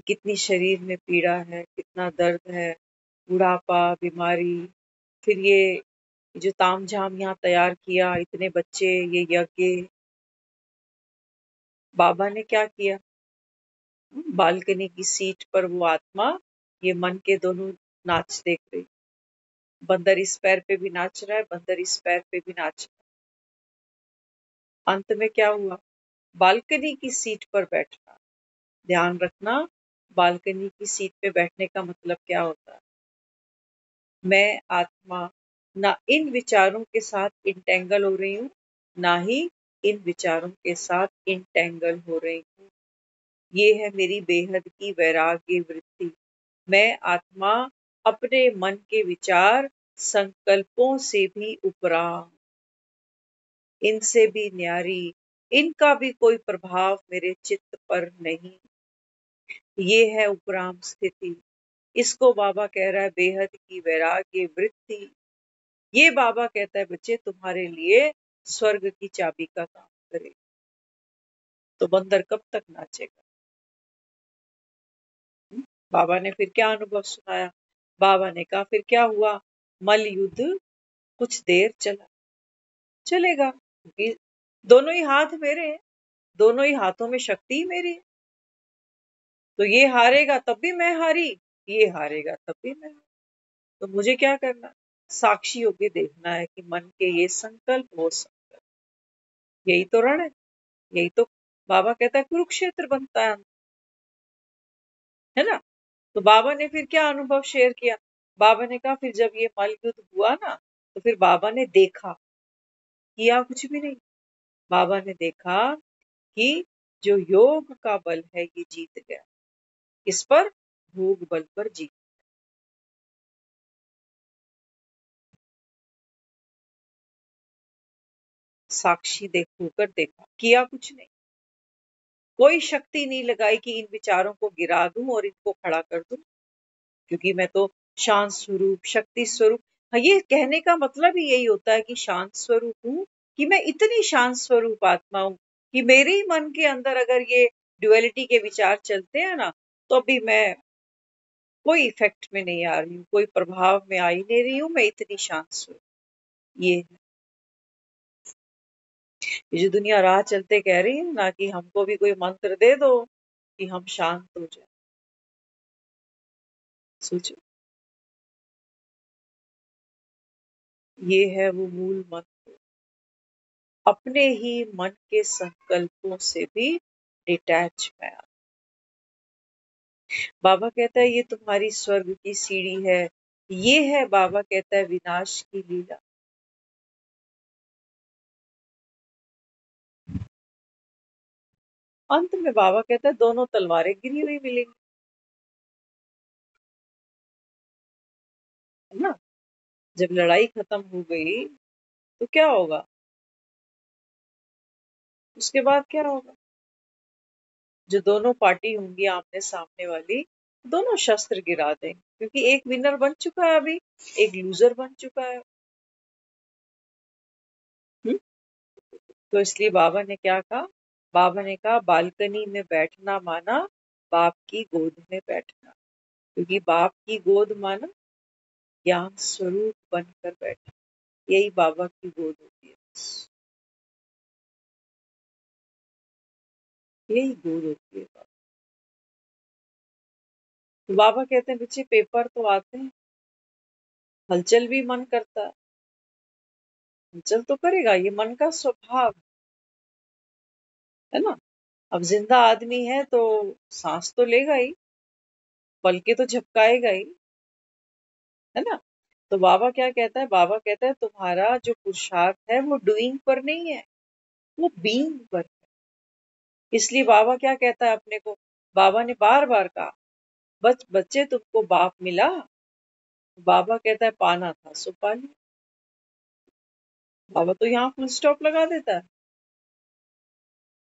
कितनी शरीर में पीड़ा है, कितना दर्द है, बुढ़ापा, बीमारी, फिर ये जो तामझाम यहाँ तैयार किया, इतने बच्चे, ये यज्ञ। बाबा ने क्या किया? बालकनी की सीट पर वो आत्मा ये मन के दोनों नाच देख रही, बंदर इस पैर पे भी नाच रहा है, बंदर इस पैर पे भी नाच रहा है। अंत में क्या हुआ? बालकनी की सीट पर बैठना। ध्यान रखना, बालकनी की सीट पे बैठने का मतलब क्या होता है? मैं आत्मा ना इन विचारों के साथ इंटेंगल हो रही हूँ, ना ही इन विचारों के साथ इंटेंगल हो रही हूँ। ये है मेरी बेहद की वैराग्य वृत्ति। मैं आत्मा अपने मन के विचार संकल्पों से भी उपराम, इनसे भी न्यारी, इनका भी कोई प्रभाव मेरे चित्त पर नहीं। ये है उपराम स्थिति। इसको बाबा कह रहा है बेहद की वैराग्य वृत्ति। ये बाबा कहता है बच्चे तुम्हारे लिए स्वर्ग की चाबी का काम करे। तो बंदर कब तक नाचेगा? बाबा ने फिर क्या अनुभव सुनाया? बाबा ने कहा फिर क्या हुआ? मल युद्ध कुछ देर चलेगा, क्योंकि दोनों ही हाथ मेरे हैं, दोनों ही हाथों में शक्ति मेरी है। तो ये हारेगा तब भी मैं हारी, ये हारेगा तब भी मैं हारी। तो मुझे क्या करना? साक्षी होके देखना है कि मन के ये संकल्प वो संकल्प, यही तो रण है, यही तो बाबा कहता है कुरुक्षेत्र बनता है ना। तो बाबा ने फिर क्या अनुभव शेयर किया? बाबा ने कहा फिर जब ये मल युद्ध हुआ ना, तो फिर बाबा ने देखा, किया कुछ भी नहीं। बाबा ने देखा कि जो योग का बल है ये जीत गया, इस पर भोग बल पर जीत। साक्षी होकर देखा, किया कुछ नहीं, कोई शक्ति नहीं लगाई कि इन विचारों को गिरा दूं और इनको खड़ा कर दूं, क्योंकि मैं तो शांत स्वरूप शक्ति स्वरूप। हाँ, ये कहने का मतलब ही यही होता है कि शांत स्वरूप हूँ, कि मैं इतनी शांत स्वरूप आत्मा हूँ कि मेरे ही मन के अंदर अगर ये ड्युअलिटी के विचार चलते हैं ना, तो अभी मैं कोई इफेक्ट में नहीं आ रही हूँ, कोई प्रभाव में आ ही नहीं रही हूँ, मैं इतनी शांत स्वरूप। ये जो दुनिया राह चलते कह रही है ना कि हमको भी कोई मंत्र दे दो कि हम शांत हो जाए, सोचो, ये है वो मूल मंत्र। अपने ही मन के संकल्पों से भी डिटैच मैं आ। बाबा कहता है ये तुम्हारी स्वर्ग की सीढ़ी है, ये है बाबा कहता है विनाश की लीला। अंत में बाबा कहता है दोनों तलवारें गिरी हुई मिलेंगी, है ना। जब लड़ाई खत्म हो गई तो क्या होगा? उसके बाद क्या होगा? जो दोनों पार्टी होंगी आमने सामने वाली, दोनों शस्त्र गिरा देंगे, क्योंकि एक विनर बन चुका है, अभी एक लूजर बन चुका है। हुँ? तो इसलिए बाबा ने क्या कहा? बाबा ने कहा बालकनी में बैठना माना बाप की गोद में बैठना, क्योंकि बाप की गोद माना ज्ञान स्वरूप बनकर बैठना, यही बाबा की गोद होती है, यही गोद होती है। तो बाबा कहते हैं बच्चे पेपर तो आते हैं, हलचल भी मन करता है, हलचल तो करेगा, ये मन का स्वभाव है ना। अब जिंदा आदमी है तो सांस तो लेगा ही, पलके तो झपकाएगा ही, है ना। तो बाबा क्या कहता है? बाबा कहता है तुम्हारा जो पुरुषार्थ है वो डूइंग पर नहीं है, वो बीइंग पर है। इसलिए बाबा क्या कहता है अपने को? बाबा ने बार बार कहा बच्चे तुमको बाप मिला। बाबा कहता है पाना था सो पा लिया। बाबा तो यहाँ फुल स्टॉप लगा देता है,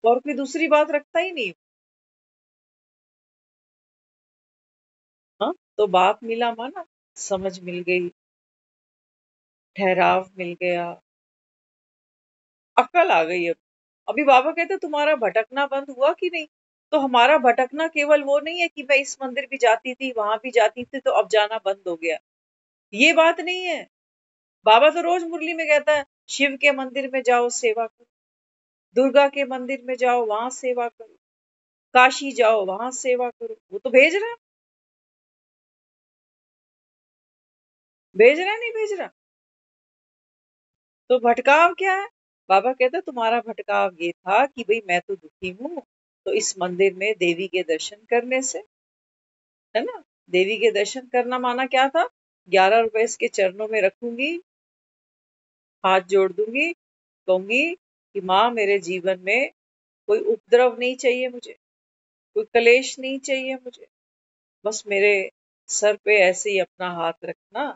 और कोई दूसरी बात रखता ही नहीं। हाँ, तो बाप मिला माना समझ मिल गई, ठहराव मिल गया, अक्ल आ गई। अब अभी बाबा कहते तुम्हारा भटकना बंद हुआ कि नहीं? तो हमारा भटकना केवल वो नहीं है कि मैं इस मंदिर भी जाती थी, वहां भी जाती थी, तो अब जाना बंद हो गया, ये बात नहीं है। बाबा तो रोज मुरली में कहता है शिव के मंदिर में जाओ सेवा करो, दुर्गा के मंदिर में जाओ वहां सेवा करो, काशी जाओ वहां सेवा करो। वो तो भेज रहा है, भेज रहा है नहीं भेज रहा? तो भटकाव क्या है? बाबा कहता तुम्हारा भटकाव ये था कि भाई मैं तो दुखी हूँ, तो इस मंदिर में देवी के दर्शन करने से, है ना। देवी के दर्शन करना माना क्या था? 11 रुपए इसके चरणों में रखूंगी, हाथ जोड़ दूंगी, कहूंगी कि माँ मेरे जीवन में कोई उपद्रव नहीं चाहिए मुझे, कोई कलेश नहीं चाहिए मुझे, बस मेरे सर पे ऐसे ही अपना हाथ रखना।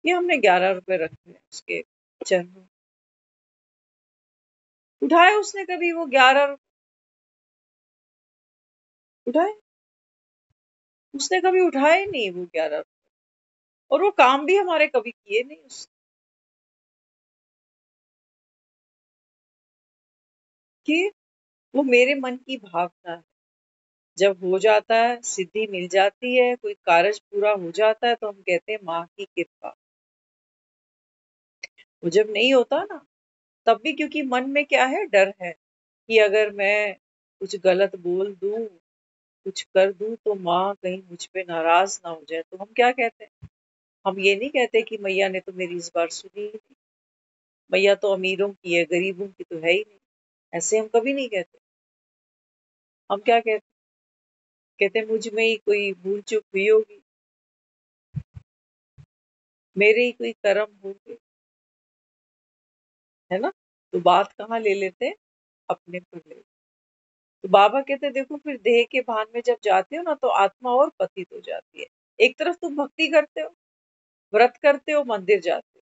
ये हमने 11 रुपए रखे हैं उसके चरणों। उठाए उसने कभी वो 11 उठाए? उसने कभी उठाए ही नहीं वो 11। और वो काम भी हमारे कभी किए नहीं उसने। कि वो मेरे मन की भावना है। जब हो जाता है, सिद्धि मिल जाती है, कोई कार्य पूरा हो जाता है, तो हम कहते हैं माँ की कृपा। वो जब नहीं होता ना, तब भी क्योंकि मन में क्या है, डर है कि अगर मैं कुछ गलत बोल दूं, कुछ कर दूं, तो माँ कहीं मुझ पे नाराज ना हो जाए। तो हम क्या कहते हैं, हम ये नहीं कहते कि मैया ने तो मेरी इस बार सुनी ही नहीं, मैया तो अमीरों की है, गरीबों की तो है ही नहीं। ऐसे हम कभी नहीं कहते। हम क्या कहते, कहते हैं मुझ में ही कोई भूल चूक हुई होगी, मेरे ही कोई कर्म होंगे, है ना। तो बात कहाँ ले लेते हैं, अपने पर ले। तो बाबा कहते हैं, देखो फिर देह के भान में जब जाते हो ना, तो आत्मा और पतित हो जाती है। एक तरफ तुम भक्ति करते हो, व्रत करते हो, मंदिर जाते हो,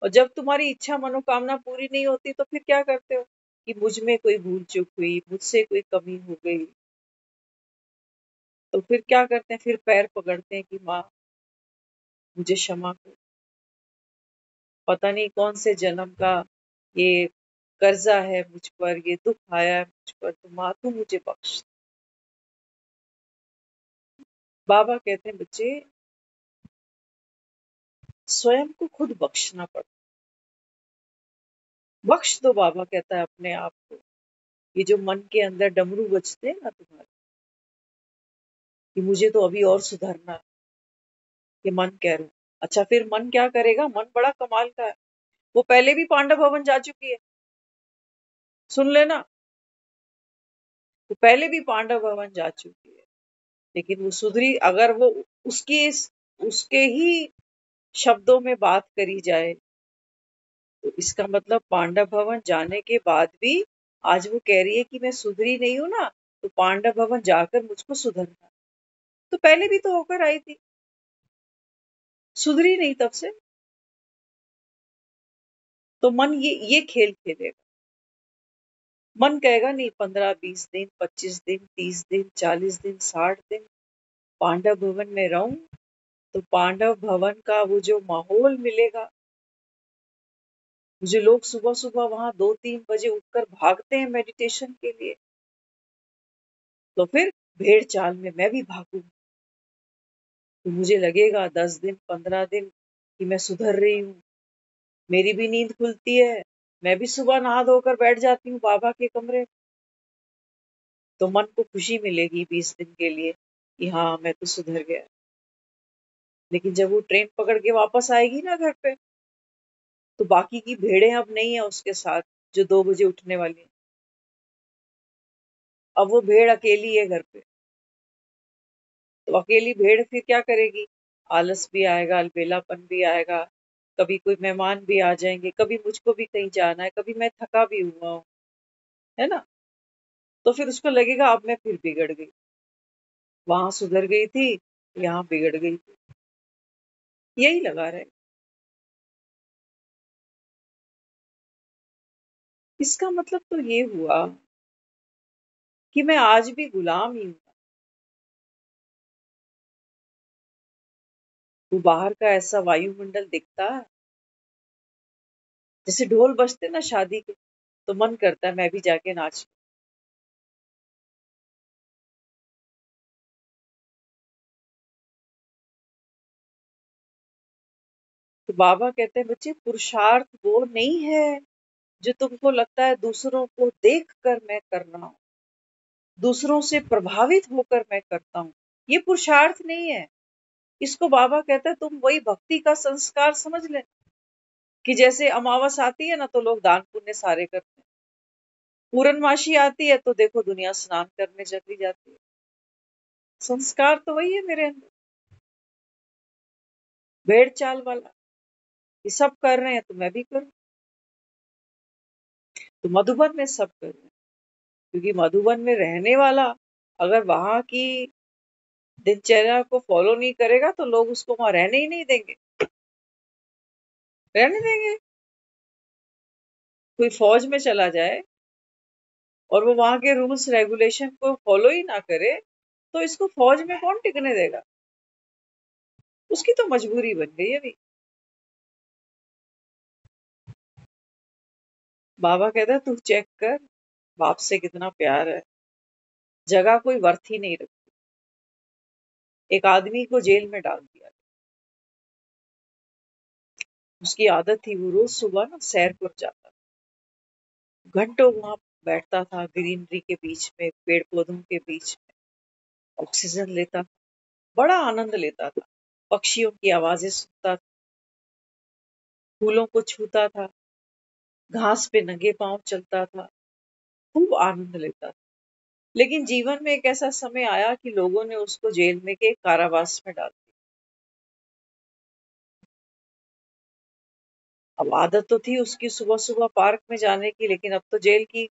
और जब तुम्हारी इच्छा मनोकामना पूरी नहीं होती, तो फिर क्या करते हो कि मुझ में कोई भूल चूक हुई, मुझसे कोई कमी हो गई। तो फिर क्या करते हैं, फिर पैर पकड़ते हैं कि माँ मुझे क्षमा कर। पता नहीं कौन से जन्म का ये कर्जा है मुझ पर, ये दुख आया है मुझ पर, तो माँ तू मुझे बख्श। बाबा कहते हैं, बच्चे स्वयं को खुद बख्शना पड़ता। बख्श दो, बाबा कहता है अपने आप को। ये जो मन के अंदर डमरू बजते हैं ना तुम्हारे, कि मुझे तो अभी और सुधरना है, ये मन कह रहा हूं। अच्छा, फिर मन क्या करेगा, मन बड़ा कमाल का है। वो पहले भी पांडव भवन जा चुकी है, सुन लेना। वो पहले भी पांडव भवन जा चुकी है, लेकिन वो सुधरी। अगर वो उसकी उसके ही शब्दों में बात करी जाए, तो इसका मतलब पांडव भवन जाने के बाद भी आज वो कह रही है कि मैं सुधरी नहीं हूं ना, तो पांडव भवन जाकर मुझको सुधरना। तो पहले भी तो होकर आई थी, सुधरी नहीं तब से। तो मन ये खेल खेलेगा। मन कहेगा नहीं, 15 20 दिन, 25 दिन, 30 दिन, 40 दिन, 60 दिन पांडव भवन में रहूं, तो पांडव भवन का वो जो माहौल मिलेगा, जो लोग सुबह सुबह वहां 2 3 बजे उठकर भागते हैं मेडिटेशन के लिए, तो फिर भेड़ चाल में मैं भी भागूं। तो मुझे लगेगा 10 दिन 15 दिन कि मैं सुधर रही हूँ, मेरी भी नींद खुलती है, मैं भी सुबह नहा धोकर बैठ जाती हूँ बाबा के कमरे। तो मन को खुशी मिलेगी 20 दिन के लिए कि हाँ मैं तो सुधर गया। लेकिन जब वो ट्रेन पकड़ के वापस आएगी ना घर पे, तो बाकी की भेड़ें अब नहीं है उसके साथ, जो 2 बजे उठने वाली हैं। अब वो भेड़ अकेली है घर पे। तो अकेली भेड़ फिर क्या करेगी, आलस भी आएगा, अलबेलापन भी आएगा, कभी कोई मेहमान भी आ जाएंगे, कभी मुझको भी कहीं जाना है, कभी मैं थका भी हुआ हूँ, है ना। तो फिर उसको लगेगा अब मैं फिर बिगड़ गई, वहां सुधर गई थी, यहाँ बिगड़ गई थी, यही लगा रहे। इसका मतलब तो ये हुआ कि मैं आज भी गुलाम ही हूँ। वो बाहर का ऐसा वायुमंडल दिखता है, जैसे ढोल बजते ना शादी के, तो मन करता है मैं भी जाके नाच। तो बाबा कहते हैं, बच्चे पुरुषार्थ वो नहीं है जो तुमको लगता है दूसरों को देख कर मैं कर रहा हूँ, दूसरों से प्रभावित होकर मैं करता हूँ। ये पुरुषार्थ नहीं है। इसको बाबा कहता है तुम वही भक्ति का संस्कार समझ ले, कि जैसे अमावस आती है ना, तो लोग दान पुण्य सारे करते हैं। पूर्णमासी आती है तो देखो दुनिया स्नान करने चली जाती है। संस्कार तो वही है मेरे अंदर, भेड़ चाल वाला। ये सब कर रहे हैं तो मैं भी करूं। तो मधुबन में सब कर रहे हैं, क्योंकि मधुबन में रहने वाला अगर वहां की दिनचर्या को फॉलो नहीं करेगा तो लोग उसको वहां रहने ही नहीं देंगे। रहने देंगे? कोई फौज में चला जाए और वो वहां के रूल्स रेगुलेशन को फॉलो ही ना करे तो इसको फौज में कौन टिकने देगा? उसकी तो मजबूरी बन गई अभी। बाबा कहता है तू चेक कर बाप से कितना प्यार है, जगह कोई वर्थ ही नहीं रखती। एक आदमी को जेल में डाल दिया। उसकी आदत थी वो रोज सुबह ना सैर पर जाता, घंटों वहां बैठता था ग्रीनरी के बीच में, पेड़ पौधों के बीच में, ऑक्सीजन लेता, बड़ा आनंद लेता था। पक्षियों की आवाजें सुनता, फूलों को छूता था, घास पे नंगे पांव चलता था, खूब आनंद लेता था। लेकिन जीवन में एक ऐसा समय आया कि लोगों ने उसको जेल में के कारावास में डाल दिया। अब आदत तो थी उसकी सुबह सुबह पार्क में जाने की, लेकिन अब तो जेल की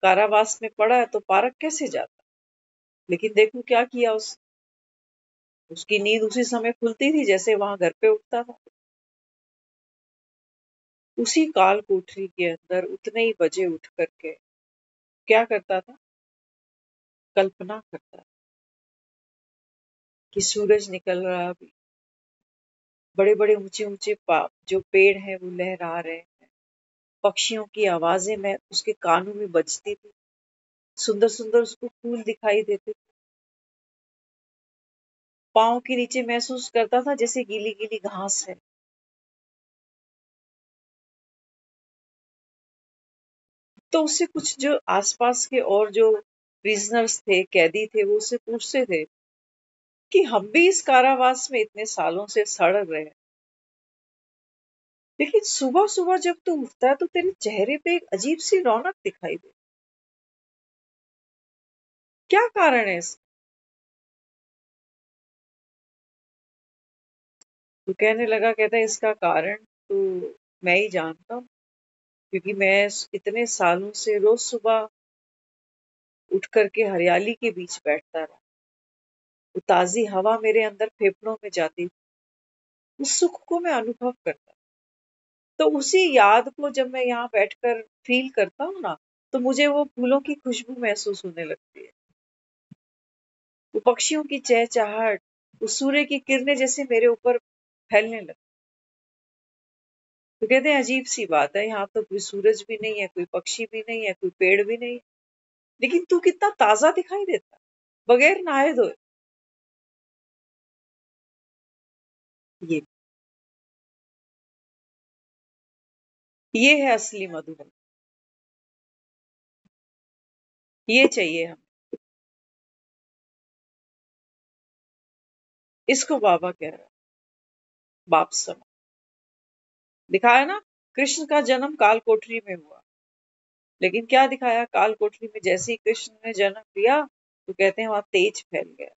कारावास में पड़ा है तो पार्क कैसे जाता। लेकिन देखो क्या किया उसकी नींद उसी समय खुलती थी जैसे वहां घर पे उठता था। उसी काल कोठरी के अंदर उतने ही बजे उठ करके क्या करता था, कल्पना करता कि सूरज निकल रहा अभी, बड़े बड़े ऊंचे ऊंचे जो पेड़ हैं वो लहरा रहे हैं, पक्षियों की आवाजें मैं उसके कानों में बजती थी, सुंदर सुंदर उसको फूल दिखाई देते थे, पाँव के नीचे महसूस करता था जैसे गीली गीली घास है। तो उससे कुछ जो आसपास के और जो प्रिजनर्स थे, कैदी थे, वो उससे पूछते थे कि हम भी इस कारावास में इतने सालों से सड़ रहे हैं, लेकिन सुबह सुबह जब तू उठता है तो तेरे चेहरे पे एक अजीब सी रौनक दिखाई दे, क्या कारण है इसका? तो कहने लगा, कहता है इसका कारण तो मैं ही जानता हूँ, क्योंकि मैं इतने सालों से रोज सुबह उठ करके हरियाली के बीच बैठता रहा, वो ताजी हवा मेरे अंदर फेफड़ों में जाती थी, उस सुख को मैं अनुभव करता, तो उसी याद को जब मैं यहाँ बैठकर फील करता हूँ ना, तो मुझे वो फूलों की खुशबू महसूस होने लगती है, वो पक्षियों की चहचहाहट, वो सूर्य की किरणें जैसे मेरे ऊपर फैलने लगती। तो कहते हैं अजीब सी बात है, यहाँ तो कोई सूरज भी नहीं है, कोई पक्षी भी नहीं है, कोई पेड़ भी नहीं है, लेकिन तू कितना ताजा दिखाई देता बगैर नहाए धोए। ये ये है असली मधुबन, ये चाहिए हमें, इसको बाबा कह रहा है, बाप समा दिखाया ना। कृष्ण का जन्म काल कोठरी में हुआ, लेकिन क्या दिखाया, काल कोठरी में जैसे ही कृष्ण ने जन्म लिया तो कहते हैं वहां तेज फैल गया।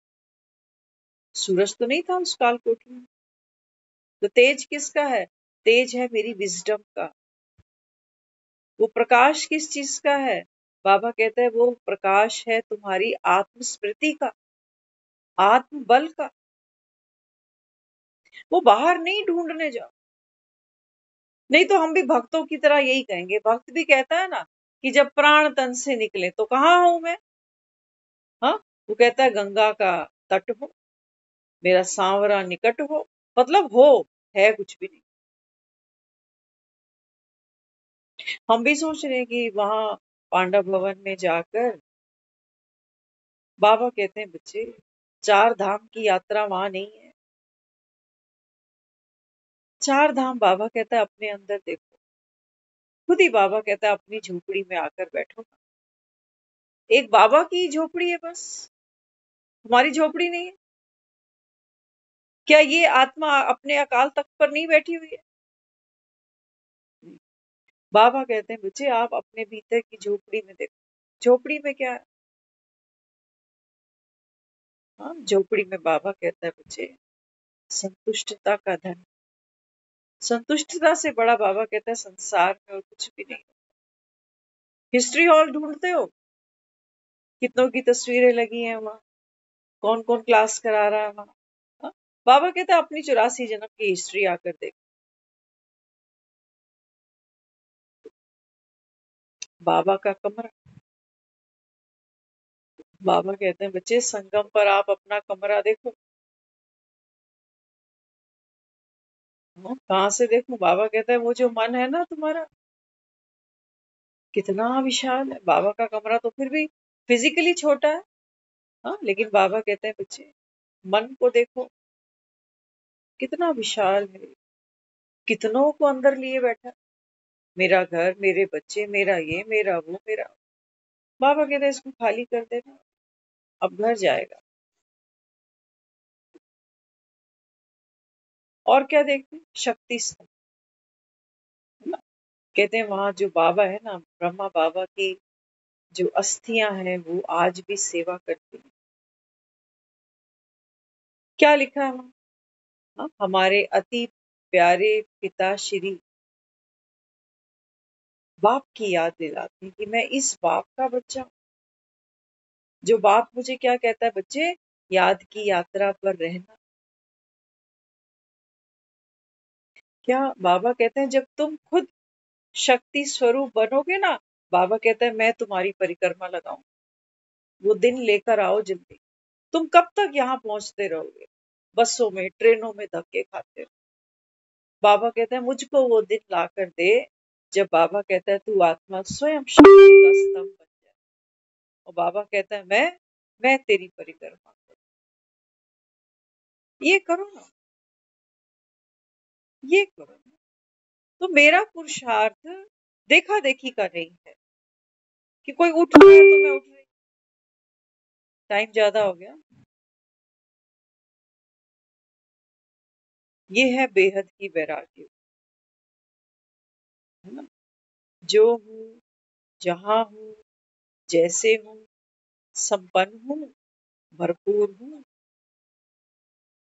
सूरज तो नहीं था उस काल कोठरी में, तो तेज किसका है? तेज है मेरी विजडम का। वो प्रकाश किस चीज का है? बाबा कहता है वो प्रकाश है तुम्हारी आत्मस्मृति का, आत्म बल का। वो बाहर नहीं ढूंढने जाओ, नहीं तो हम भी भक्तों की तरह यही कहेंगे। भक्त भी कहता है ना कि जब प्राण तन से निकले तो कहाँ हूं मैं। हाँ, वो कहता है गंगा का तट हो, मेरा सांवरा निकट हो, मतलब हो, है कुछ भी नहीं। हम भी सोच रहे हैं कि वहां पांडव भवन में जाकर, बाबा कहते हैं बच्चे चार धाम की यात्रा वहां नहीं है। चार धाम बाबा कहता है अपने अंदर देखो, खुद ही बाबा कहता है अपनी झोपड़ी में आकर बैठो। एक बाबा की झोपड़ी है बस, हमारी झोपड़ी नहीं है। क्या ये आत्मा अपने अकाल तख्त पर नहीं बैठी हुई है? बाबा कहते हैं बच्चे आप अपने भीतर की झोपड़ी में देखो, झोपड़ी में क्या है? हाँ, झोपड़ी में बाबा कहता है बच्चे संतुष्टता का धन, संतुष्टता से बड़ा बाबा कहता है संसार में और कुछ भी नहीं। हिस्ट्री हॉल ढूंढते हो, कितनों की तस्वीरें लगी हैं वहां, कौन कौन क्लास करा रहा है वहां। हाँ? बाबा कहते हैं अपनी 84 जन्म की हिस्ट्री आकर देख। बाबा का कमरा, बाबा कहते हैं बच्चे संगम पर आप अपना कमरा देखो। हाँ, कहाँ से देखूं? बाबा कहता है वो जो मन है ना तुम्हारा, कितना विशाल है। बाबा का कमरा तो फिर भी फिजिकली छोटा है, हाँ, लेकिन बाबा कहते हैं बच्चे मन को देखो, कितना विशाल है, कितनों को अंदर लिए बैठा है। मेरा घर, मेरे बच्चे, मेरा ये, मेरा वो, मेरा। बाबा कहते हैं इसको खाली कर देना, अब घर जाएगा। और क्या देखते हैं? शक्ति स्तंभ, है ना? कहते हैं वहां जो बाबा है ना, ब्रह्मा बाबा की जो अस्थियां हैं वो आज भी सेवा करती हैं। क्या लिखा है वहां? हाँ, हमारे अति प्यारे पिता श्री बाप की याद दिलाते हैं कि मैं इस बाप का बच्चा हूं। जो बाप मुझे क्या कहता है बच्चे, याद की यात्रा पर रहना। क्या बाबा कहते हैं जब तुम खुद शक्ति स्वरूप बनोगे ना, बाबा कहता है मैं तुम्हारी परिक्रमा लगाऊं। वो दिन लेकर आओ जल्दी। तुम कब तक यहाँ पहुंचते रहोगे, बसों में ट्रेनों में धक्के खाते हो? बाबा कहते हैं मुझको वो दिन ला कर दे जब बाबा कहता है तू आत्मा स्वयं शक्ति का स्तंभ बन जाए। और बाबा कहता है मैं तेरी परिक्रमा करूं। ये करो ना, ये करो ना। तो मेरा पुरुषार्थ देखा देखी का नहीं है कि कोई उठ रहा है तो मैं उठ रही। टाइम ज्यादा हो गया। ये है बेहद की वैराग्य, है ना? जो हूँ, जहां हूँ, जैसे हूँ, संपन्न हूँ, भरपूर हूँ।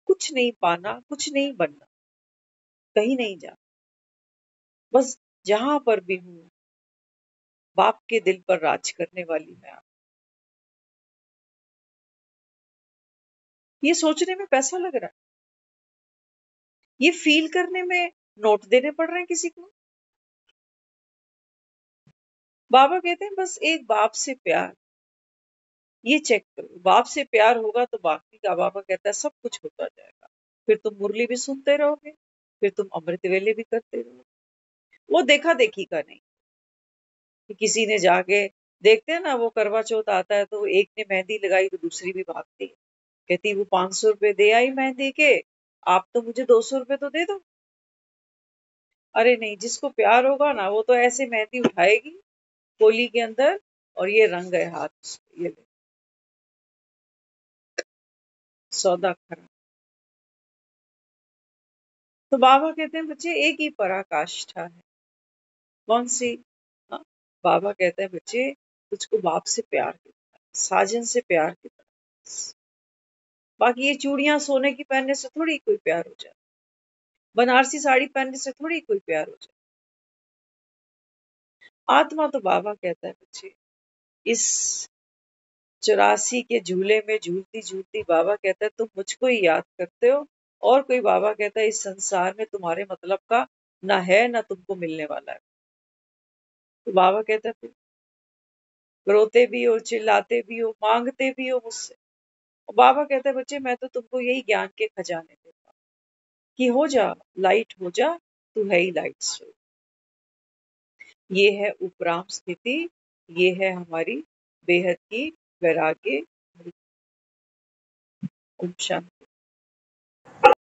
कुछ नहीं पाना, कुछ नहीं बनना, कहीं नहीं जाना। बस जहां पर भी हूँ, बाप के दिल पर राज करने वाली मैं आप। ये सोचने में पैसा लग रहा है, ये फील करने में नोट देने पड़ रहे हैं किसी को। बाबा कहते हैं बस एक बाप से प्यार, ये चेक करो। बाप से प्यार होगा तो बाकी का बाबा कहता है सब कुछ होता जाएगा। फिर तुम मुरली भी सुनते रहोगे, फिर तुम अमृत वेले भी करते रहोगे। वो देखा देखी का नहीं कि किसी ने जाके, देखते हैं ना वो करवा चौथ आता है तो एक ने मेहंदी लगाई तो दूसरी भी भागती है, कहती वो 500 रुपए दे आई मेहंदी के, आप तो मुझे 200 रुपए तो दे दो। अरे नहीं, जिसको प्यार होगा ना वो तो ऐसे मेहंदी उठाएगी होली के अंदर, और ये रंग गए हाथ, ये ले, सौदा खरा। तो बाबा कहते हैं बच्चे एक ही पराकाष्ठा है। कौन सी? हाँ, बाबा कहते हैं बच्चे तुझको बाप से प्यार की तरह, साजन से प्यार की तरह। बाकी ये चूड़ियां सोने की पहनने से थोड़ी कोई प्यार हो जाए, बनारसी साड़ी पहनने से थोड़ी कोई प्यार हो जाए। आत्मा तो बाबा कहता है बच्चे इस 84 के झूले में झूलती झूलती बाबा कहता है तुम मुझको ही याद करते हो, और कोई बाबा कहता है इस संसार में तुम्हारे मतलब का ना है ना तुमको मिलने वाला है। तो बाबा कहता है फिर रोते भी हो, चिल्लाते भी हो, मांगते भी हो मुझसे। और बाबा कहता है बच्चे मैं तो तुमको यही ज्ञान के खजाने देता हूँ कि हो जा, लाइट हो जा, तू है ही लाइट स्वरूप। ये है उपराम स्थिति, ये है हमारी बेहद की वैराग्य। ओम शांति।